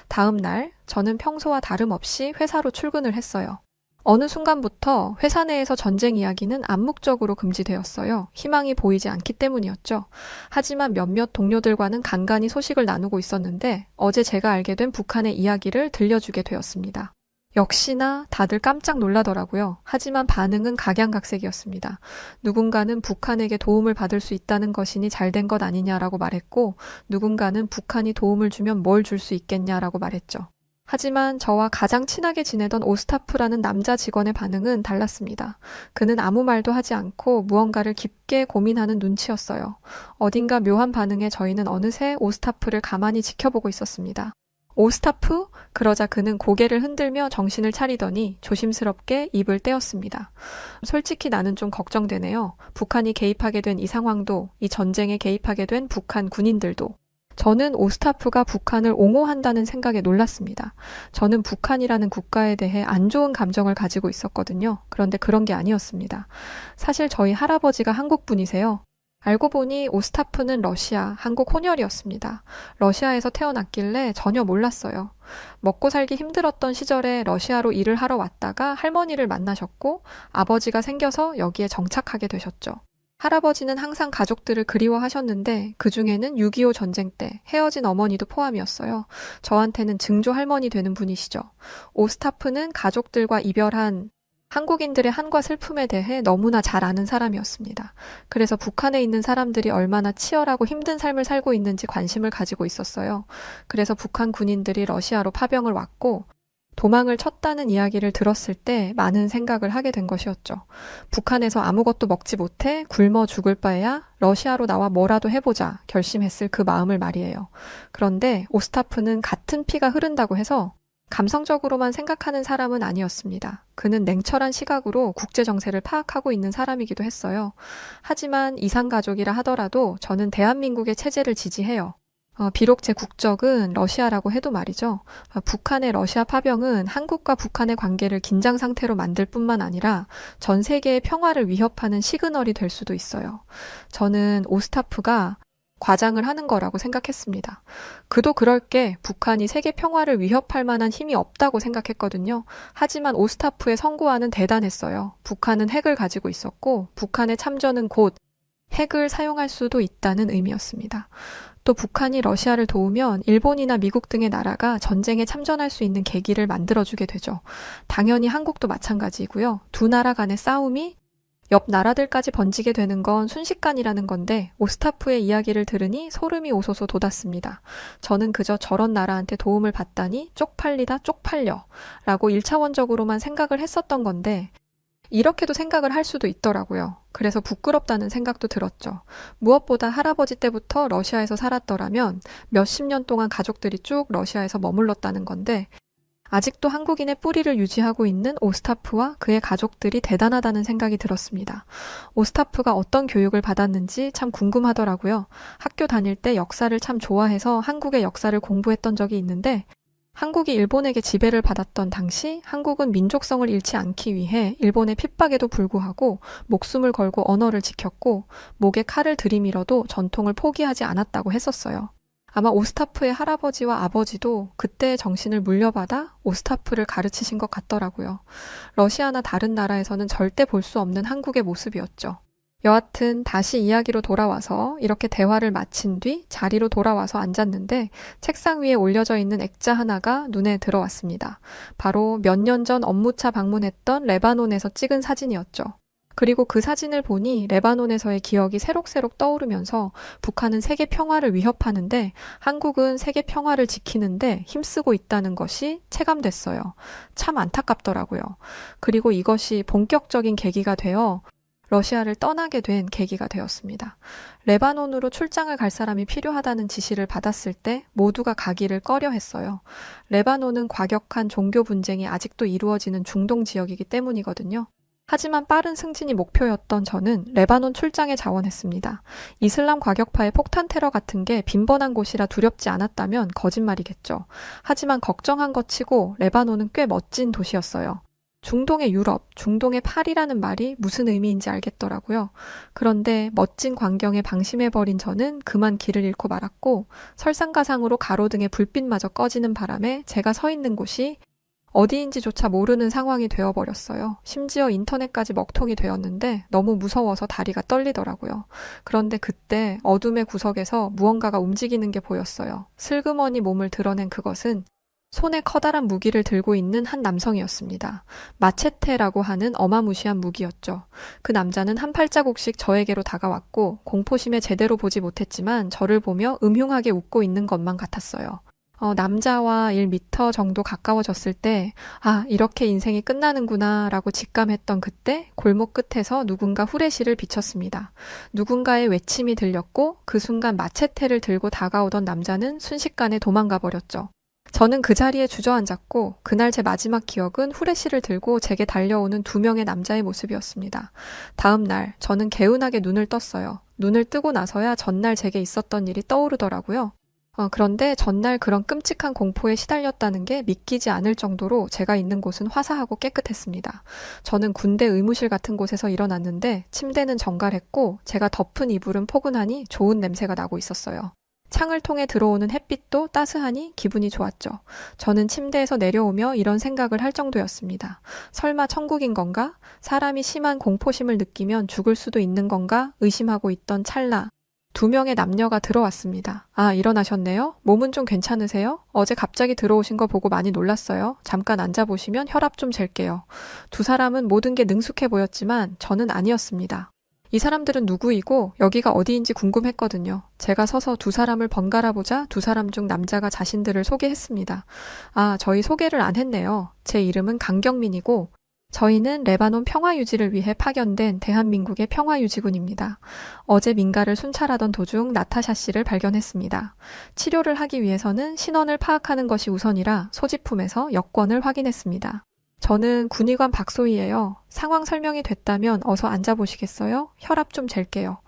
다음 날 저는 평소와 다름없이 회사로 출근을 했어요. 어느 순간부터 회사 내에서 전쟁 이야기는 암묵적으로 금지되었어요. 희망이 보이지 않기 때문이었죠. 하지만 몇몇 동료들과는 간간히 소식을 나누고 있었는데 어제 제가 알게 된 북한의 이야기를 들려주게 되었습니다. 역시나 다들 깜짝 놀라더라고요. 하지만 반응은 각양각색이었습니다. 누군가는 북한에게 도움을 받을 수 있다는 것이니 잘된 것 아니냐라고 말했고, 누군가는 북한이 도움을 주면 뭘 줄 수 있겠냐라고 말했죠. 하지만 저와 가장 친하게 지내던 오스타프라는 남자 직원의 반응은 달랐습니다. 그는 아무 말도 하지 않고 무언가를 깊게 고민하는 눈치였어요. 어딘가 묘한 반응에 저희는 어느새 오스타프를 가만히 지켜보고 있었습니다. 오스타프? 그러자 그는 고개를 흔들며 정신을 차리더니 조심스럽게 입을 떼었습니다. 솔직히 나는 좀 걱정되네요. 북한이 개입하게 된 이 상황도, 이 전쟁에 개입하게 된 북한 군인들도. 저는 오스타프가 북한을 옹호한다는 생각에 놀랐습니다. 저는 북한이라는 국가에 대해 안 좋은 감정을 가지고 있었거든요. 그런데 그런 게 아니었습니다. 사실 저희 할아버지가 한국 분이세요. 알고 보니 오스타프는 러시아, 한국 혼혈이었습니다. 러시아에서 태어났길래 전혀 몰랐어요. 먹고 살기 힘들었던 시절에 러시아로 일을 하러 왔다가 할머니를 만나셨고 아버지가 생겨서 여기에 정착하게 되셨죠. 할아버지는 항상 가족들을 그리워하셨는데 그중에는 6.25 전쟁 때 헤어진 어머니도 포함이었어요. 저한테는 증조 할머니 되는 분이시죠. 오스타프는 가족들과 이별한 한국인들의 한과 슬픔에 대해 너무나 잘 아는 사람이었습니다. 그래서 북한에 있는 사람들이 얼마나 치열하고 힘든 삶을 살고 있는지 관심을 가지고 있었어요. 그래서 북한 군인들이 러시아로 파병을 왔고 도망을 쳤다는 이야기를 들었을 때 많은 생각을 하게 된 것이었죠. 북한에서 아무것도 먹지 못해 굶어 죽을 바에야 러시아로 나와 뭐라도 해보자 결심했을 그 마음을 말이에요. 그런데 오스타프는 같은 피가 흐른다고 해서 감성적으로만 생각하는 사람은 아니었습니다. 그는 냉철한 시각으로 국제 정세를 파악하고 있는 사람이기도 했어요. 하지만 이산가족이라 하더라도 저는 대한민국의 체제를 지지해요. 비록 제 국적은 러시아라고 해도 말이죠. 북한의 러시아 파병은 한국과 북한의 관계를 긴장 상태로 만들 뿐만 아니라 전 세계의 평화를 위협하는 시그널이 될 수도 있어요. 저는 오스타프가 과장을 하는 거라고 생각했습니다. 그도 그럴 게 북한이 세계 평화를 위협할 만한 힘이 없다고 생각했거든요. 하지만 오스타프의 선구안은 대단했어요. 북한은 핵을 가지고 있었고 북한의 참전은 곧 핵을 사용할 수도 있다는 의미였습니다. 또 북한이 러시아를 도우면 일본이나 미국 등의 나라가 전쟁에 참전할 수 있는 계기를 만들어주게 되죠. 당연히 한국도 마찬가지이고요. 두 나라 간의 싸움이 옆 나라들까지 번지게 되는 건 순식간이라는 건데 오스타프의 이야기를 들으니 소름이 오소소 돋았습니다. 저는 그저 저런 나라한테 도움을 받다니 쪽팔리다 쪽팔려 라고 1차원적으로만 생각을 했었던 건데 이렇게도 생각을 할 수도 있더라고요. 그래서 부끄럽다는 생각도 들었죠. 무엇보다 할아버지 때부터 러시아에서 살았더라면 몇십 년 동안 가족들이 쭉 러시아에서 머물렀다는 건데 아직도 한국인의 뿌리를 유지하고 있는 오스타프와 그의 가족들이 대단하다는 생각이 들었습니다. 오스타프가 어떤 교육을 받았는지 참 궁금하더라고요. 학교 다닐 때 역사를 참 좋아해서 한국의 역사를 공부했던 적이 있는데 한국이 일본에게 지배를 받았던 당시 한국은 민족성을 잃지 않기 위해 일본의 핍박에도 불구하고 목숨을 걸고 언어를 지켰고 목에 칼을 들이밀어도 전통을 포기하지 않았다고 했었어요. 아마 오스타프의 할아버지와 아버지도 그때의 정신을 물려받아 오스타프를 가르치신 것 같더라고요. 러시아나 다른 나라에서는 절대 볼 수 없는 한국의 모습이었죠. 여하튼 다시 이야기로 돌아와서 이렇게 대화를 마친 뒤 자리로 돌아와서 앉았는데 책상 위에 올려져 있는 액자 하나가 눈에 들어왔습니다. 바로 몇 년 전 업무차 방문했던 레바논에서 찍은 사진이었죠. 그리고 그 사진을 보니 레바논에서의 기억이 새록새록 떠오르면서 북한은 세계 평화를 위협하는데 한국은 세계 평화를 지키는데 힘쓰고 있다는 것이 체감됐어요. 참 안타깝더라고요. 그리고 이것이 본격적인 계기가 되어 러시아를 떠나게 된 계기가 되었습니다. 레바논으로 출장을 갈 사람이 필요하다는 지시를 받았을 때 모두가 가기를 꺼려했어요. 레바논은 과격한 종교 분쟁이 아직도 이루어지는 중동 지역이기 때문이거든요. 하지만 빠른 승진이 목표였던 저는 레바논 출장에 자원했습니다. 이슬람 과격파의 폭탄 테러 같은 게 빈번한 곳이라 두렵지 않았다면 거짓말이겠죠. 하지만 걱정한 것 치고 레바논은 꽤 멋진 도시였어요. 중동의 유럽, 중동의 파리라는 말이 무슨 의미인지 알겠더라고요. 그런데 멋진 광경에 방심해버린 저는 그만 길을 잃고 말았고 설상가상으로 가로등의 불빛마저 꺼지는 바람에 제가 서 있는 곳이 어디인지조차 모르는 상황이 되어버렸어요. 심지어 인터넷까지 먹통이 되었는데 너무 무서워서 다리가 떨리더라고요. 그런데 그때 어둠의 구석에서 무언가가 움직이는 게 보였어요. 슬그머니 몸을 드러낸 그것은 손에 커다란 무기를 들고 있는 한 남성이었습니다. 마체테라고 하는 어마무시한 무기였죠. 그 남자는 한 발자국씩 저에게로 다가왔고 공포심에 제대로 보지 못했지만 저를 보며 음흉하게 웃고 있는 것만 같았어요. 남자와 1미터 정도 가까워졌을 때, 아, 이렇게 인생이 끝나는구나 라고 직감했던 그때 골목 끝에서 누군가 후레쉬를 비쳤습니다. 누군가의 외침이 들렸고 그 순간 마체테를 들고 다가오던 남자는 순식간에 도망가 버렸죠. 저는 그 자리에 주저앉았고 그날 제 마지막 기억은 후레쉬를 들고 제게 달려오는 2명의 남자의 모습이었습니다. 다음 날 저는 개운하게 눈을 떴어요. 눈을 뜨고 나서야 전날 제게 있었던 일이 떠오르더라고요. 그런데 전날 그런 끔찍한 공포에 시달렸다는 게 믿기지 않을 정도로 제가 있는 곳은 화사하고 깨끗했습니다. 저는 군대 의무실 같은 곳에서 일어났는데 침대는 정갈했고 제가 덮은 이불은 포근하니 좋은 냄새가 나고 있었어요. 창을 통해 들어오는 햇빛도 따스하니 기분이 좋았죠. 저는 침대에서 내려오며 이런 생각을 할 정도였습니다. 설마 천국인 건가? 사람이 심한 공포심을 느끼면 죽을 수도 있는 건가? 의심하고 있던 찰나 2명의 남녀가 들어왔습니다. 아, 일어나셨네요? 몸은 좀 괜찮으세요? 어제 갑자기 들어오신 거 보고 많이 놀랐어요. 잠깐 앉아보시면 혈압 좀 잴게요. 2 사람은 모든 게 능숙해 보였지만 저는 아니었습니다. 이 사람들은 누구이고 여기가 어디인지 궁금했거든요. 제가 서서 2 사람을 번갈아 보자 2 사람 중 남자가 자신들을 소개했습니다. 아, 저희 소개를 안 했네요. 제 이름은 강경민이고 저희는 레바논 평화유지를 위해 파견된 대한민국의 평화유지군입니다. 어제 민가를 순찰하던 도중 나타샤 씨를 발견했습니다. 치료를 하기 위해서는 신원을 파악하는 것이 우선이라 소지품에서 여권을 확인했습니다. 저는 군의관 박소희예요. 상황 설명이 됐다면 어서 앉아보시겠어요? 혈압 좀 잴게요.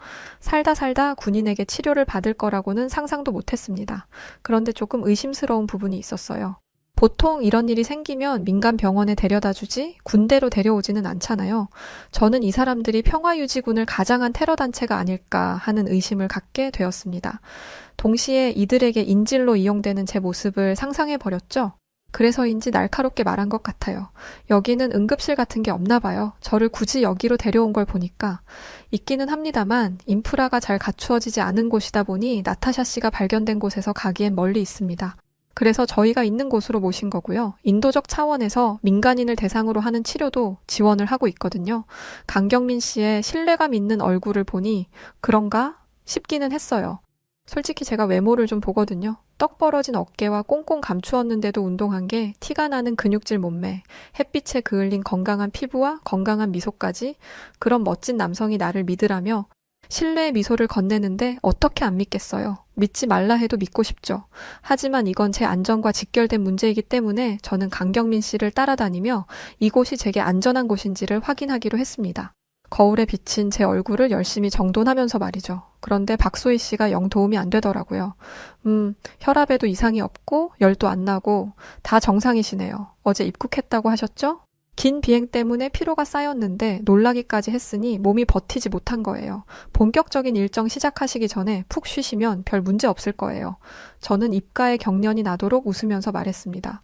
살다 군인에게 치료를 받을 거라고는 상상도 못했습니다. 그런데 조금 의심스러운 부분이 있었어요. 보통 이런 일이 생기면 민간 병원에 데려다 주지 군대로 데려오지는 않잖아요. 저는 이 사람들이 평화유지군을 가장한 테러 단체가 아닐까 하는 의심을 갖게 되었습니다. 동시에 이들에게 인질로 이용되는 제 모습을 상상해 버렸죠. 그래서인지 날카롭게 말한 것 같아요. 여기는 응급실 같은 게 없나 봐요. 저를 굳이 여기로 데려온 걸 보니까. 있기는 합니다만 인프라가 잘 갖추어지지 않은 곳이다 보니 나타샤 씨가 발견된 곳에서 가기엔 멀리 있습니다. 그래서 저희가 있는 곳으로 모신 거고요. 인도적 차원에서 민간인을 대상으로 하는 치료도 지원을 하고 있거든요. 강경민 씨의 신뢰감 있는 얼굴을 보니 그런가 싶기는 했어요. 솔직히 제가 외모를 좀 보거든요. 떡 벌어진 어깨와 꽁꽁 감추었는데도 운동한 게 티가 나는 근육질 몸매, 햇빛에 그을린 건강한 피부와 건강한 미소까지 그런 멋진 남성이 나를 믿으라며 신뢰의 미소를 건네는데 어떻게 안 믿겠어요. 믿지 말라 해도 믿고 싶죠. 하지만 이건 제 안전과 직결된 문제이기 때문에 저는 강경민 씨를 따라다니며 이곳이 제게 안전한 곳인지를 확인하기로 했습니다. 거울에 비친 제 얼굴을 열심히 정돈하면서 말이죠. 그런데 박소희 씨가 영 도움이 안 되더라고요. 혈압에도 이상이 없고 열도 안 나고 다 정상이시네요. 어제 입국했다고 하셨죠? 긴 비행 때문에 피로가 쌓였는데 놀라기까지 했으니 몸이 버티지 못한 거예요. 본격적인 일정 시작하시기 전에 푹 쉬시면 별 문제 없을 거예요. 저는 입가에 경련이 나도록 웃으면서 말했습니다.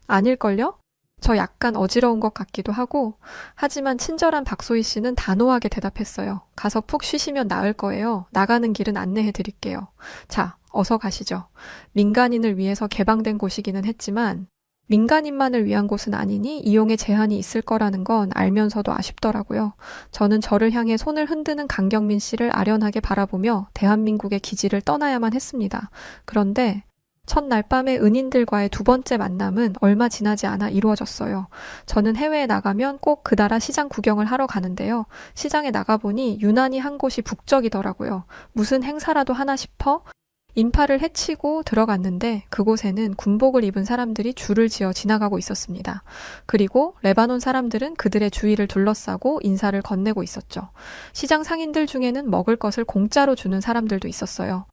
아닐걸요? 저 약간 어지러운 것 같기도 하고 하지만 친절한 박소희 씨는 단호하게 대답했어요. 가서 푹 쉬시면 나을 거예요. 나가는 길은 안내해 드릴게요. 자, 어서 가시죠. 민간인을 위해서 개방된 곳이기는 했지만 민간인만을 위한 곳은 아니니 이용에 제한이 있을 거라는 건 알면서도 아쉽더라고요. 저는 저를 향해 손을 흔드는 강경민 씨를 아련하게 바라보며 대한민국의 기지를 떠나야만 했습니다. 그런데 첫날 밤에 은인들과의 2번째 만남은 얼마 지나지 않아 이루어졌어요. 저는 해외에 나가면 꼭 그달아 시장 구경을 하러 가는데요. 시장에 나가보니 유난히 한 곳이 북적이더라고요. 무슨 행사라도 하나 싶어 인파를 헤치고 들어갔는데 그곳에는 군복을 입은 사람들이 줄을 지어 지나가고 있었습니다. 그리고 레바논 사람들은 그들의 주위를 둘러싸고 인사를 건네고 있었죠. 시장 상인들 중에는 먹을 것을 공짜로 주는 사람들도 있었어요.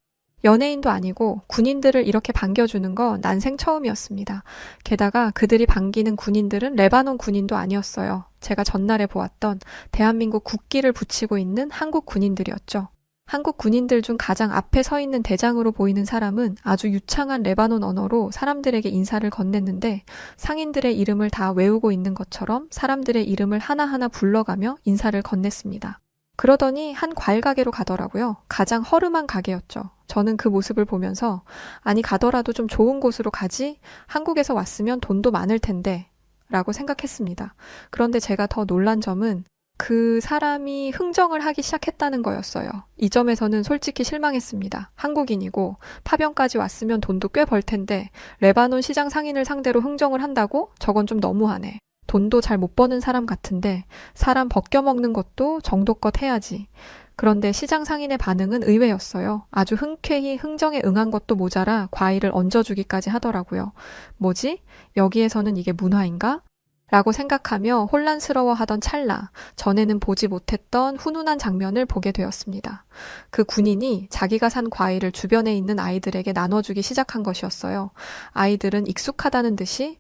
연예인도 아니고 군인들을 이렇게 반겨주는 건 난생 처음이었습니다. 게다가 그들이 반기는 군인들은 레바논 군인도 아니었어요. 제가 전날에 보았던 대한민국 국기를 붙이고 있는 한국 군인들이었죠. 한국 군인들 중 가장 앞에 서 있는 대장으로 보이는 사람은 아주 유창한 레바논 언어로 사람들에게 인사를 건넸는데 상인들의 이름을 다 외우고 있는 것처럼 사람들의 이름을 하나하나 불러가며 인사를 건넸습니다. 그러더니 한 과일 가게로 가더라고요. 가장 허름한 가게였죠. 저는 그 모습을 보면서 아니 가더라도 좀 좋은 곳으로 가지 한국에서 왔으면 돈도 많을 텐데 라고 생각했습니다. 그런데 제가 더 놀란 점은 그 사람이 흥정을 하기 시작했다는 거였어요. 이 점에서는 솔직히 실망했습니다. 한국인이고 파병까지 왔으면 돈도 꽤 벌 텐데 레바논 시장 상인을 상대로 흥정을 한다고? 저건 좀 너무하네. 돈도 잘 못 버는 사람 같은데 사람 벗겨먹는 것도 정도껏 해야지. 그런데 시장 상인의 반응은 의외였어요. 아주 흔쾌히 흥정에 응한 것도 모자라 과일을 얹어주기까지 하더라고요. 뭐지? 여기에서는 이게 문화인가? 라고 생각하며 혼란스러워하던 찰나 전에는 보지 못했던 훈훈한 장면을 보게 되었습니다. 그 군인이 자기가 산 과일을 주변에 있는 아이들에게 나눠주기 시작한 것이었어요. 아이들은 익숙하다는 듯이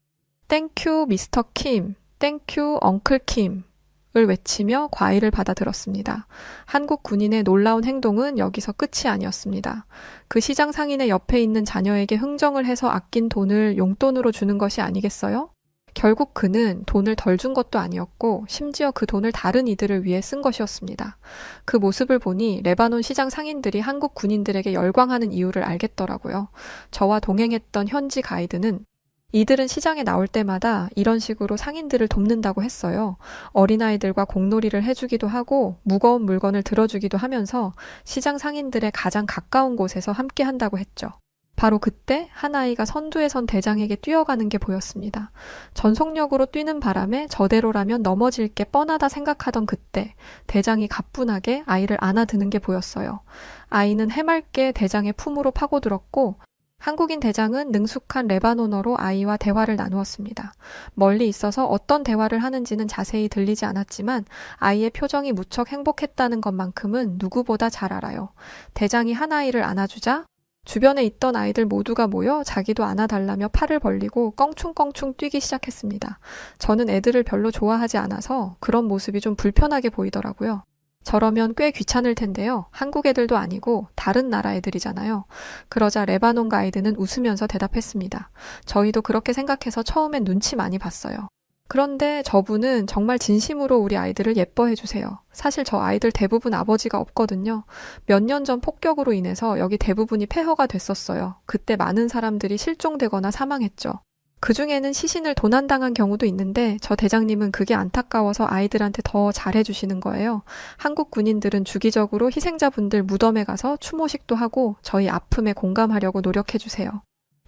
땡큐 미스터 킴, 땡큐 엉클 킴을 외치며 과일을 받아들었습니다. 한국 군인의 놀라운 행동은 여기서 끝이 아니었습니다. 그 시장 상인의 옆에 있는 자녀에게 흥정을 해서 아낀 돈을 용돈으로 주는 것이 아니겠어요? 결국 그는 돈을 덜 준 것도 아니었고 심지어 그 돈을 다른 이들을 위해 쓴 것이었습니다. 그 모습을 보니 레바논 시장 상인들이 한국 군인들에게 열광하는 이유를 알겠더라고요. 저와 동행했던 현지 가이드는 이들은 시장에 나올 때마다 이런 식으로 상인들을 돕는다고 했어요. 어린아이들과 공놀이를 해주기도 하고 무거운 물건을 들어주기도 하면서 시장 상인들의 가장 가까운 곳에서 함께 한다고 했죠. 바로 그때 한 아이가 선두에 선 대장에게 뛰어가는 게 보였습니다. 전속력으로 뛰는 바람에 저대로라면 넘어질 게 뻔하다 생각하던 그때 대장이 가뿐하게 아이를 안아드는 게 보였어요. 아이는 해맑게 대장의 품으로 파고들었고 한국인 대장은 능숙한 레바논어로 아이와 대화를 나누었습니다. 멀리 있어서 어떤 대화를 하는지는 자세히 들리지 않았지만 아이의 표정이 무척 행복했다는 것만큼은 누구보다 잘 알아요. 대장이 한 아이를 안아주자 주변에 있던 아이들 모두가 모여 자기도 안아달라며 팔을 벌리고 껑충껑충 뛰기 시작했습니다. 저는 애들을 별로 좋아하지 않아서 그런 모습이 좀 불편하게 보이더라고요. 저러면 꽤 귀찮을 텐데요. 한국 애들도 아니고 다른 나라 애들이잖아요. 그러자 레바논 가이드는 웃으면서 대답했습니다. 저희도 그렇게 생각해서 처음엔 눈치 많이 봤어요. 그런데 저분은 정말 진심으로 우리 아이들을 예뻐해 주세요. 사실 저 아이들 대부분 아버지가 없거든요. 몇 년 전 폭격으로 인해서 여기 대부분이 폐허가 됐었어요. 그때 많은 사람들이 실종되거나 사망했죠. 그중에는 시신을 도난당한 경우도 있는데 저 대장님은 그게 안타까워서 아이들한테 더 잘해주시는 거예요. 한국 군인들은 주기적으로 희생자분들 무덤에 가서 추모식도 하고 저희 아픔에 공감하려고 노력해주세요.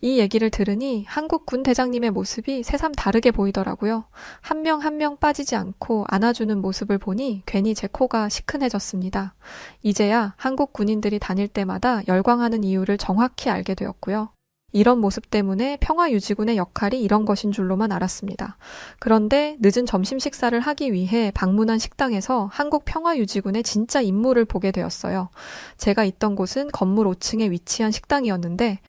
이 얘기를 들으니 한국 군 대장님의 모습이 새삼 다르게 보이더라고요. 한 명 한 명 빠지지 않고 안아주는 모습을 보니 괜히 제 코가 시큰해졌습니다. 이제야 한국 군인들이 다닐 때마다 열광하는 이유를 정확히 알게 되었고요. 이런 모습 때문에 평화유지군의 역할이 이런 것인 줄로만 알았습니다. 그런데 늦은 점심 식사를 하기 위해 방문한 식당에서 한국 평화유지군의 진짜 임무를 보게 되었어요. 제가 있던 곳은 건물 5층에 위치한 식당이었는데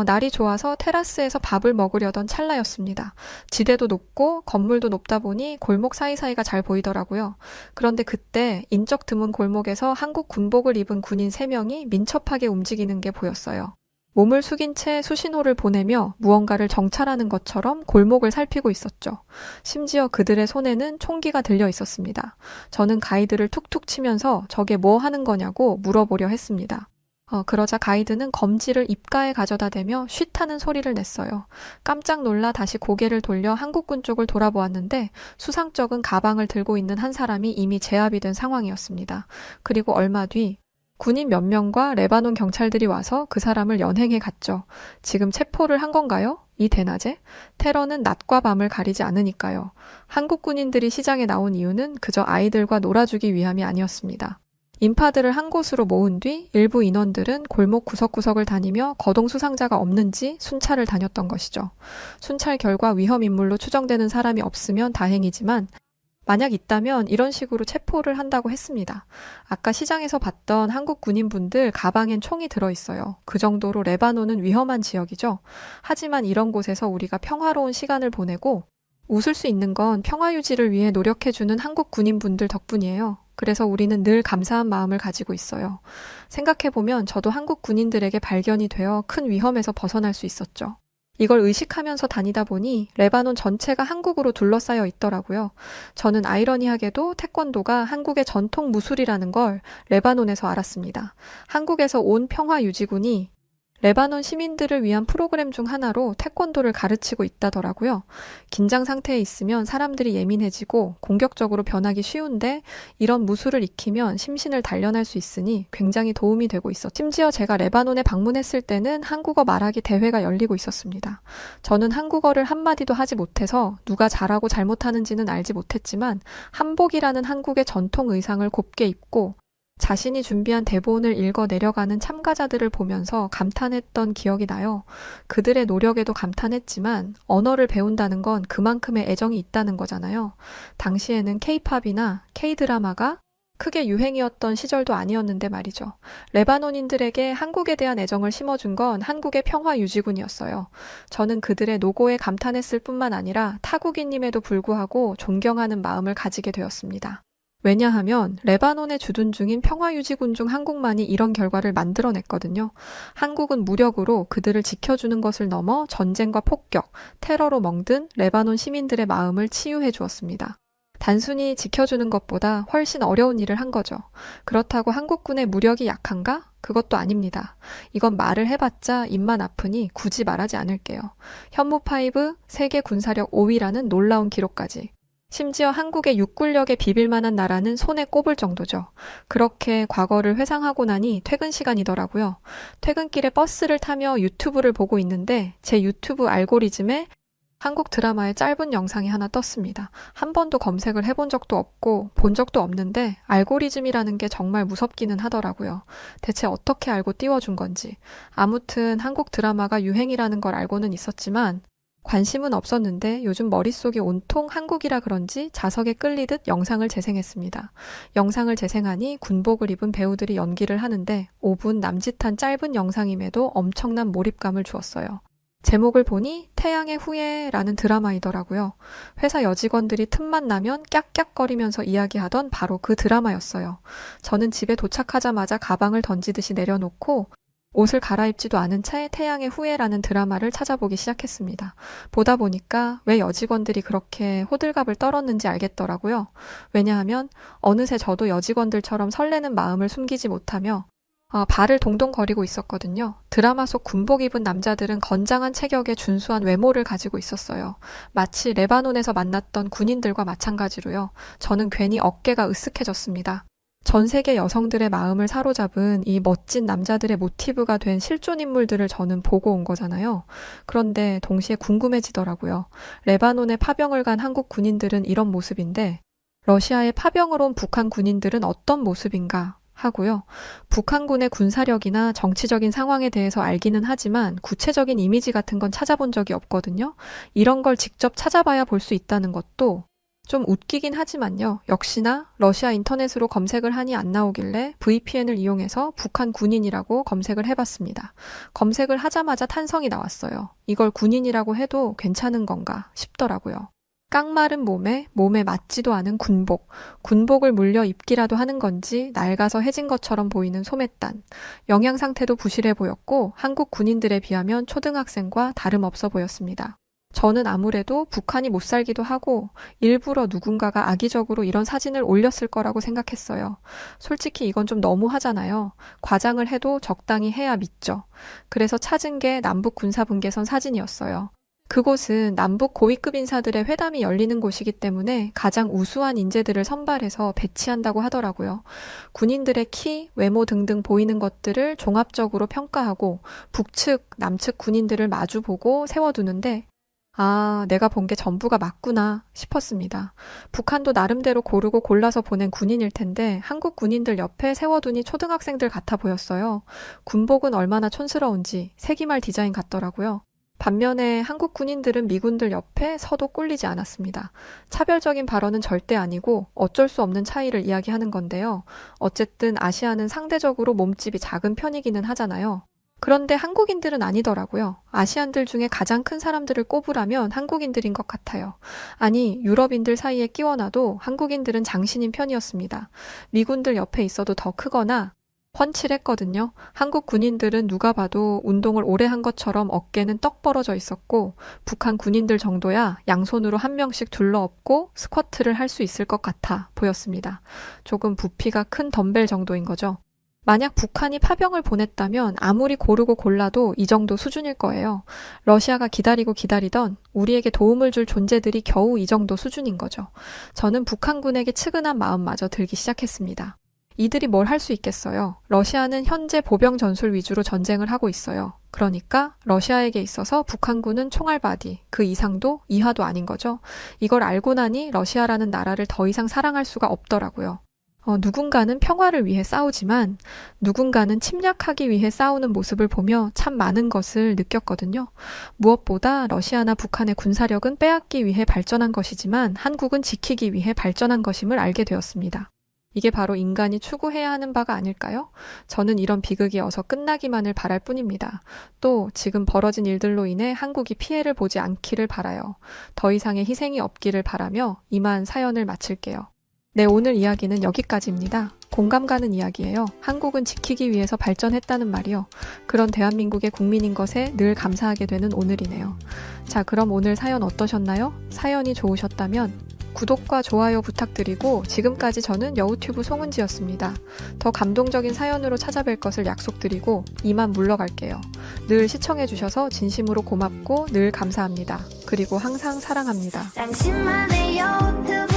날이 좋아서 테라스에서 밥을 먹으려던 찰나였습니다. 지대도 높고 건물도 높다 보니 골목 사이사이가 잘 보이더라고요. 그런데 그때 인적 드문 골목에서 한국 군복을 입은 군인 3명이 민첩하게 움직이는 게 보였어요. 몸을 숙인 채 수신호를 보내며 무언가를 정찰하는 것처럼 골목을 살피고 있었죠. 심지어 그들의 손에는 총기가 들려 있었습니다. 저는 가이드를 툭툭 치면서 저게 뭐 하는 거냐고 물어보려 했습니다. 그러자 가이드는 검지를 입가에 가져다 대며 쉿 하는 소리를 냈어요. 깜짝 놀라 다시 고개를 돌려 한국군 쪽을 돌아보았는데 수상쩍은 가방을 들고 있는 한 사람이 이미 제압이 된 상황이었습니다. 그리고 얼마 뒤 군인 몇 명과 레바논 경찰들이 와서 그 사람을 연행해 갔죠. 지금 체포를 한 건가요? 이 대낮에? 테러는 낮과 밤을 가리지 않으니까요. 한국 군인들이 시장에 나온 이유는 그저 아이들과 놀아주기 위함이 아니었습니다. 인파들을 한 곳으로 모은 뒤 일부 인원들은 골목 구석구석을 다니며 거동 수상자가 없는지 순찰을 다녔던 것이죠. 순찰 결과 위험 인물로 추정되는 사람이 없으면 다행이지만 만약 있다면 이런 식으로 체포를 한다고 했습니다. 아까 시장에서 봤던 한국 군인분들 가방엔 총이 들어있어요. 그 정도로 레바논은 위험한 지역이죠. 하지만 이런 곳에서 우리가 평화로운 시간을 보내고 웃을 수 있는 건 평화 유지를 위해 노력해주는 한국 군인분들 덕분이에요. 그래서 우리는 늘 감사한 마음을 가지고 있어요. 생각해보면 저도 한국 군인들에게 발견이 되어 큰 위험에서 벗어날 수 있었죠. 이걸 의식하면서 다니다 보니 레바논 전체가 한국으로 둘러싸여 있더라고요. 저는 아이러니하게도 태권도가 한국의 전통 무술이라는 걸 레바논에서 알았습니다. 한국에서 온 평화유지군이 레바논 시민들을 위한 프로그램 중 하나로 태권도를 가르치고 있다더라고요. 긴장 상태에 있으면 사람들이 예민해지고 공격적으로 변하기 쉬운데 이런 무술을 익히면 심신을 단련할 수 있으니 굉장히 도움이 되고 있었죠. 심지어 제가 레바논에 방문했을 때는 한국어 말하기 대회가 열리고 있었습니다. 저는 한국어를 한마디도 하지 못해서 누가 잘하고 잘못하는지는 알지 못했지만 한복이라는 한국의 전통 의상을 곱게 입고 자신이 준비한 대본을 읽어 내려가는 참가자들을 보면서 감탄했던 기억이 나요. 그들의 노력에도 감탄했지만 언어를 배운다는 건 그만큼의 애정이 있다는 거잖아요. 당시에는 K-팝이나 K-드라마가 크게 유행이었던 시절도 아니었는데 말이죠. 레바논인들에게 한국에 대한 애정을 심어준 건 한국의 평화유지군이었어요. 저는 그들의 노고에 감탄했을 뿐만 아니라 타국인임에도 불구하고 존경하는 마음을 가지게 되었습니다. 왜냐하면 레바논에 주둔 중인 평화유지군 중 한국만이 이런 결과를 만들어냈거든요. 한국은 무력으로 그들을 지켜주는 것을 넘어 전쟁과 폭격, 테러로 멍든 레바논 시민들의 마음을 치유해 주었습니다. 단순히 지켜주는 것보다 훨씬 어려운 일을 한 거죠. 그렇다고 한국군의 무력이 약한가? 그것도 아닙니다. 이건 말을 해봤자 입만 아프니 굳이 말하지 않을게요. 현무5 세계 군사력 5위라는 놀라운 기록까지. 심지어 한국의 육군력에 비빌 만한 나라는 손에 꼽을 정도죠. 그렇게 과거를 회상하고 나니 퇴근 시간이더라고요. 퇴근길에 버스를 타며 유튜브를 보고 있는데 제 유튜브 알고리즘에 한국 드라마의 짧은 영상이 하나 떴습니다. 한 번도 검색을 해본 적도 없고 본 적도 없는데 알고리즘이라는 게 정말 무섭기는 하더라고요. 대체 어떻게 알고 띄워준 건지. 아무튼 한국 드라마가 유행이라는 걸 알고는 있었지만 관심은 없었는데 요즘 머릿속이 온통 한국이라 그런지 자석에 끌리듯 영상을 재생했습니다. 영상을 재생하니 군복을 입은 배우들이 연기를 하는데 5분 남짓한 짧은 영상임에도 엄청난 몰입감을 주었어요. 제목을 보니 태양의 후예라는 드라마이더라고요. 회사 여직원들이 틈만 나면 깍깍거리면서 이야기하던 바로 그 드라마였어요. 저는 집에 도착하자마자 가방을 던지듯이 내려놓고 옷을 갈아입지도 않은 채 태양의 후예라는 드라마를 찾아보기 시작했습니다. 보다 보니까 왜 여직원들이 그렇게 호들갑을 떨었는지 알겠더라고요. 왜냐하면 어느새 저도 여직원들처럼 설레는 마음을 숨기지 못하며 발을 동동거리고 있었거든요. 드라마 속 군복 입은 남자들은 건장한 체격에 준수한 외모를 가지고 있었어요. 마치 레바논에서 만났던 군인들과 마찬가지로요. 저는 괜히 어깨가 으쓱해졌습니다. 전 세계 여성들의 마음을 사로잡은 이 멋진 남자들의 모티브가 된 실존 인물들을 저는 보고 온 거잖아요. 그런데 동시에 궁금해지더라고요. 레바논에 파병을 간 한국 군인들은 이런 모습인데 러시아에 파병을 온 북한 군인들은 어떤 모습인가 하고요. 북한군의 군사력이나 정치적인 상황에 대해서 알기는 하지만 구체적인 이미지 같은 건 찾아본 적이 없거든요. 이런 걸 직접 찾아봐야 볼 수 있다는 것도 좀 웃기긴 하지만요. 역시나 러시아 인터넷으로 검색을 하니 안 나오길래 VPN을 이용해서 북한 군인이라고 검색을 해봤습니다. 검색을 하자마자 탄성이 나왔어요. 이걸 군인이라고 해도 괜찮은 건가 싶더라고요. 깡마른 몸에 맞지도 않은 군복, 군복을 물려 입기라도 하는 건지 낡아서 해진 것처럼 보이는 소매단, 영양 상태도 부실해 보였고 한국 군인들에 비하면 초등학생과 다름없어 보였습니다. 저는 아무래도 북한이 못 살기도 하고 일부러 누군가가 악의적으로 이런 사진을 올렸을 거라고 생각했어요. 솔직히 이건 좀 너무하잖아요. 과장을 해도 적당히 해야 믿죠. 그래서 찾은 게 남북 군사분계선 사진이었어요. 그곳은 남북 고위급 인사들의 회담이 열리는 곳이기 때문에 가장 우수한 인재들을 선발해서 배치한다고 하더라고요. 군인들의 키, 외모 등등 보이는 것들을 종합적으로 평가하고 북측, 남측 군인들을 마주보고 세워두는데 내가 본 게 전부가 맞구나 싶었습니다. 북한도 나름대로 고르고 골라서 보낸 군인일 텐데 한국 군인들 옆에 세워두니 초등학생들 같아 보였어요. 군복은 얼마나 촌스러운지 세기말 디자인 같더라고요. 반면에 한국 군인들은 미군들 옆에 서도 꿀리지 않았습니다. 차별적인 발언은 절대 아니고 어쩔 수 없는 차이를 이야기하는 건데요. 어쨌든 아시아는 상대적으로 몸집이 작은 편이기는 하잖아요. 그런데 한국인들은 아니더라고요. 아시안들 중에 가장 큰 사람들을 꼽으라면 한국인들인 것 같아요. 아니, 유럽인들 사이에 끼워놔도 한국인들은 장신인 편이었습니다. 미군들 옆에 있어도 더 크거나 훤칠했거든요. 한국 군인들은 누가 봐도 운동을 오래 한 것처럼 어깨는 떡 벌어져 있었고, 북한 군인들 정도야 양손으로 한 명씩 둘러엎고 스쿼트를 할 수 있을 것 같아 보였습니다. 조금 부피가 큰 덤벨 정도인 거죠. 만약 북한이 파병을 보냈다면 아무리 고르고 골라도 이 정도 수준일 거예요. 러시아가 기다리고 기다리던 우리에게 도움을 줄 존재들이 겨우 이 정도 수준인 거죠. 저는 북한군에게 측은한 마음마저 들기 시작했습니다. 이들이 뭘 할 수 있겠어요? 러시아는 현재 보병 전술 위주로 전쟁을 하고 있어요. 그러니까 러시아에게 있어서 북한군은 총알바디, 그 이상도 이하도 아닌 거죠. 이걸 알고 나니 러시아라는 나라를 더 이상 사랑할 수가 없더라고요. 누군가는 평화를 위해 싸우지만 누군가는 침략하기 위해 싸우는 모습을 보며 참 많은 것을 느꼈거든요. 무엇보다 러시아나 북한의 군사력은 빼앗기 위해 발전한 것이지만 한국은 지키기 위해 발전한 것임을 알게 되었습니다. 이게 바로 인간이 추구해야 하는 바가 아닐까요? 저는 이런 비극이 어서 끝나기만을 바랄 뿐입니다. 또 지금 벌어진 일들로 인해 한국이 피해를 보지 않기를 바라요. 더 이상의 희생이 없기를 바라며 이만 사연을 마칠게요. 네, 오늘 이야기는 여기까지입니다. 공감 가는 이야기예요. 한국은 지키기 위해서 발전했다는 말이요. 그런 대한민국의 국민인 것에 늘 감사하게 되는 오늘이네요. 자, 그럼 오늘 사연 어떠셨나요? 사연이 좋으셨다면 구독과 좋아요 부탁드리고 지금까지 저는 여우튜브 송은지였습니다. 더 감동적인 사연으로 찾아뵐 것을 약속드리고 이만 물러갈게요. 늘 시청해주셔서 진심으로 고맙고 늘 감사합니다. 그리고 항상 사랑합니다. 당신만의 여우튜브